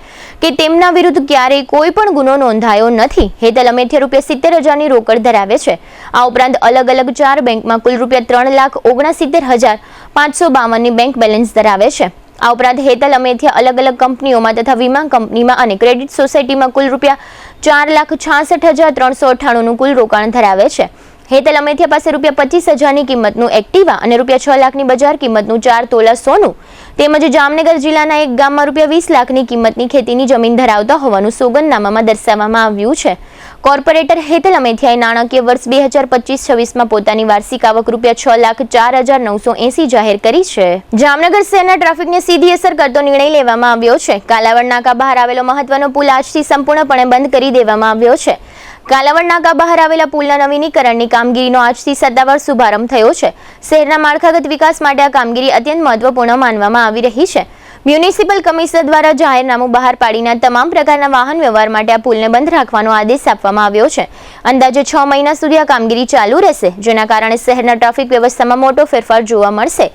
કે તેમના વિરુદ્ધ ક્યારેય કોઈ પણ ગુનો નોંધાયો નથી. હેતલ અમેથિયા ₹70,000ની રોકડ ધરાવે છે. આ ઉપરાંત અલગ અલગ 4 બેંકમાં કુલ ₹3,69,552ની બેંક બેલેન્સ ધરાવે છે. આ ઉપરાંત હેતલ અમેથિયા અલગ અલગ કંપનીઓમાં તથા વીમા કંપનીમાં અને ક્રેડિટ સોસાયટીમાં કુલ ₹4,66,398નું કુલ રોકાણ ધરાવે છે. હેતલ અમેથિયા પાસે ₹25,000ની કિંમતનું એક્ટિવા અને ₹6 લાખની બજાર કિંમતનું 4 તોલા સોનું તેમજ જામનગર જિલ્લાના એક ગામમાં ₹20 લાખની કિંમતની ખેતીની જમીન ધરાવતા હોવાનું સોગંદનામામાં દર્શાવવામાં આવ્યું છે. કોર્પોરેટર હેતલ અમેથિયાએ નાણાકીય વર્ષ 2025-26માં પોતાની વાર્ષિક આવક ₹6,04,980 જાહેર કરી છે. જામનગર શહેરના ટ્રાફિકને સીધી અસર કરતો નિર્ણય લેવામાં આવ્યો છે. કાલાવડ નાકા બહાર આવેલો મહત્વનો પુલ આજથી સંપૂર્ણપણે બંધ કરી દેવામાં આવ્યો છે. કાલાવડ નાકા બહાર આવેલા પુલના નવીનીકરણની કામગીરીનો આજથી સત્તાવાર શુભારંભ થયો છે. શહેરના માળખાગત વિકાસ માટે આ કામગીરી અત્યંત મહત્વપૂર્ણ માનવામાં આવી રહી છે. મ્યુનિસિપલ કમિશનર દ્વારા જાહેરનામું બહાર પાડીને તમામ પ્રકારના વાહન વ્યવહાર માટે આ પુલને બંધ રાખવાનો આદેશ આપવામાં આવ્યો છે. અંદાજે 6 મહિના સુધી આ કામગીરી ચાલુ રહેશે, જેના કારણે શહેરના ટ્રાફિક વ્યવસ્થામાં મોટો ફેરફાર જોવા મળશે.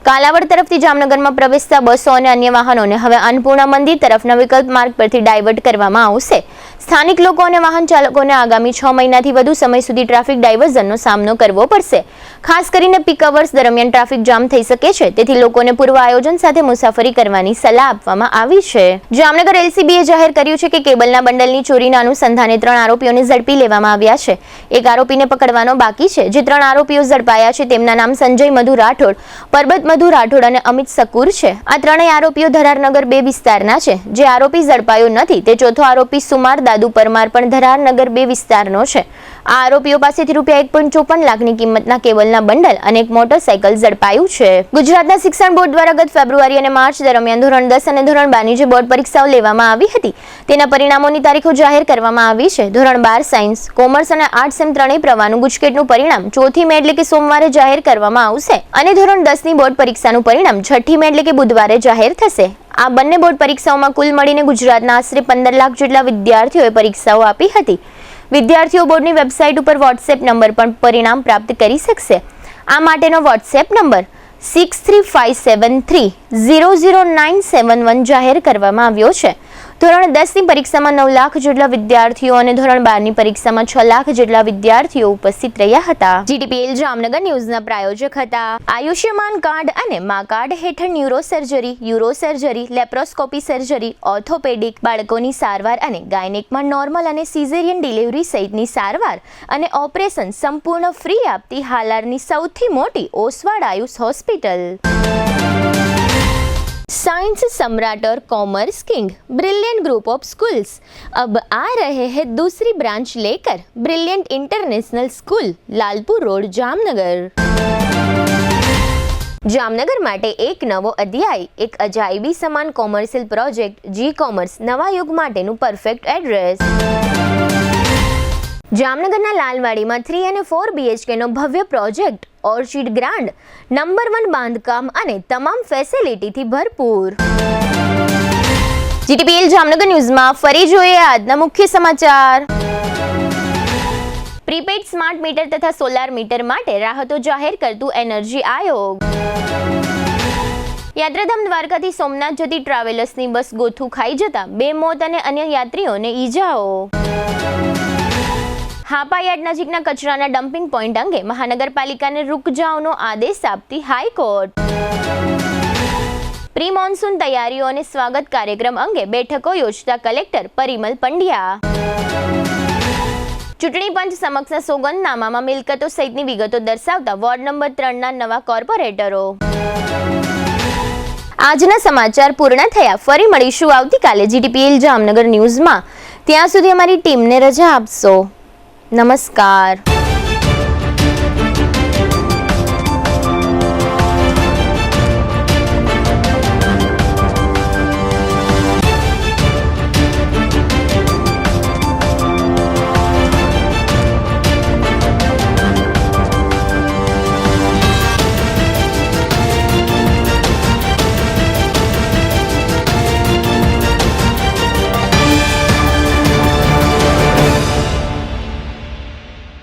કાલાવડ તરફથી જામનગરમાં પ્રવેશતા બસો અને અન્ય વાહનોને હવે અન્નપૂર્ણા મંદિર તરફના વિકલ્પ માર્ગ પરથી ડાયવર્ટ કરવામાં આવશે. સ્થાનિક લોકો અને વાહન ચાલકોને આગામી 6 મહિનાથી વધુ સમય સુધી ટ્રાફિક ડાયવર્ઝનનો સામનો કરવો પડશે. ખાસ કરીને પીક અવર્સ દરમિયાન ટ્રાફિક જામ થઈ શકે છે, તેથી લોકોને પૂર્વ આયોજન સાથે મુસાફરી કરવાની સલાહ આપવામાં આવી છે. જામનગર એલસીબીએ જાહેર કર્યું છે કે કેબલના બંડલની ચોરીના અનુસંધાને 3 આરોપીઓને ઝડપી લેવામાં આવ્યા છે. એક આરોપીને પકડવાનો બાકી છે. જે 3 આરોપીઓ ઝડપાયા છે તેમના નામ સંજય મધુ રાઠોડ, પરબત મધુ રાઠોડ અને અમિત સકુર છે. આ ત્રણેય આરોપીઓ ધરારનગર 2 વિસ્તારના છે. જે આરોપી ઝડપાયો નથી તે ચોથો આરોપી સુમાર દાદુ પરમાર પણ ધરારનગર 2 વિસ્તારનો છે. આ આરોપીઓ પાસેથી ₹1.54 લાખની કિંમતના કેબલના બંડલ અને એક મોટરસાયકલ ઝડપાયું છે. ગુજરાતના શિક્ષણ બોર્ડ દ્વારા ગત ફેબ્રુઆરી અને માર્ચ દરમિયાન ધોરણ 10 અને ધોરણ 12ની જે બોર્ડ પરીક્ષાઓ લેવામાં આવી હતી તેના પરિણામોની તારીખો જાહેર કરવામાં આવી છે. ધોરણ 12 સાયન્સ, કોમર્સ અને આર્ટ્સ એમ ત્રણેય પ્રવાહનું ગુજકેટનું પરિણામ 4મી મે એટલે કે સોમવારે જાહેર કરવામાં આવશે અને ધોરણ 10ની બોર્ડ પરીક્ષાનું પરિણામ 6મી મે એટલે કે બુધવારે જાહેર થશે. આ બંને બોર્ડ પરીક્ષાઓમાં કુલ મળીને ગુજરાતના આશરે 15 લાખ જેટલા વિદ્યાર્થીઓએ પરીક્ષાઓ આપી હતી. વિદ્યાર્થીઓ બોર્ડની વેબસાઇટ ઉપર વોટ્સએપ નંબર પર પરિણામ પ્રાપ્ત કરી શકશે. આ માટેનો વોટ્સએપ નંબર 6357300971 જાહેર કરવામાં આવ્યો છે. ધોરણ 10ની પરીક્ષામાં 9 લાખ જેટલા વિદ્યાર્થીઓ અને ધોરણ 12ની પરીક્ષામાં 6 લાખ જેટલા વિદ્યાર્થીઓ ઉપસ્થિત રહ્યા હતા. જીટીપીએલ જામનગર ન્યૂઝના પ્રાયોજક હતા આયુષ્યમાન કાર્ડ અને મા કાર્ડ હેઠળ neuro surgery, euro surgery, laparoscopy surgery, orthopaedic, બાળકોની સારવાર અને ગાયનેકમાં નોર્મલ અને સિઝેરિયન ડિલિવરી સહિતની સારવાર અને ઓપરેશન સંપૂર્ણ ફ્રી આપતી હાલારની સૌથી મોટી ઓસવાડ આયુષ હોસ્પિટલ. साइंस सम्राट और commerce king brilliant group of schools अब आ रहे हैं दूसरी ब्रांच लेकर. Brilliant international school, Lalpur road, Jamnagar. Jamnagar માટે એક નવો અધ્યાય, એક અજાયબી સમાન કોમર્શિયલ પ્રોજેક્ટ જી કોમર્સ નવા યુગ માટેનું પરફેક્ટ એડ્રેસ. જામનગરના લાલવાડીમાં 3 અને 4 BHKનો ભવ્ય પ્રોજેક્ટ, ઓર્ચિડ ગ્રાન્ડ, નંબર 1 બાંધકામ અને તમામ ફેસિલિટીથી ભરપૂર. જીટીપીએલ જામનગર ન્યૂઝમાં ફરી જોઈએ આજના મુખ્ય સમાચાર. પ્રીપેડ સ્માર્ટ મીટર તથા સોલાર મીટર માટે રાહતો જાહેર કરતું એનર્જી આયોગ. યાત્રાધામ દ્વારકાથી સોમનાથ જતી ટ્રાવેલર્સની બસ ગોથું ખાઈ જતા 2 મોત અને અન્ય યાત્રીઓને ઈજાઓ. હાપા યાર્ડ નજીકના કચરાના ડમ્પિંગ પોઈન્ટ અંગે મહાનગરપાલિકાને રૂક જાઓનો આદેશ આપતી હાઈકોર્ટ. પ્રી મોન્સૂન તૈયારીઓ અને સ્વાગત કાર્યક્રમ અંગે બેઠકો યોજતા કલેક્ટર પરિમલ પંડ્યા. ચૂંટણી પંચ સમક્ષ સોગંદનામામાં મિલકતો સહિતની વિગતો દર્શાવતા વોર્ડ નંબર 3ના નવા કોર્પોરેટરો. આજના સમાચાર પૂર્ણ થયા. ફરી મળીશું આવતીકાલે GTPL જામનગર ન્યૂઝમાં. ત્યાં સુધી અમારી ટીમને રજા આપશો. નમસ્કાર.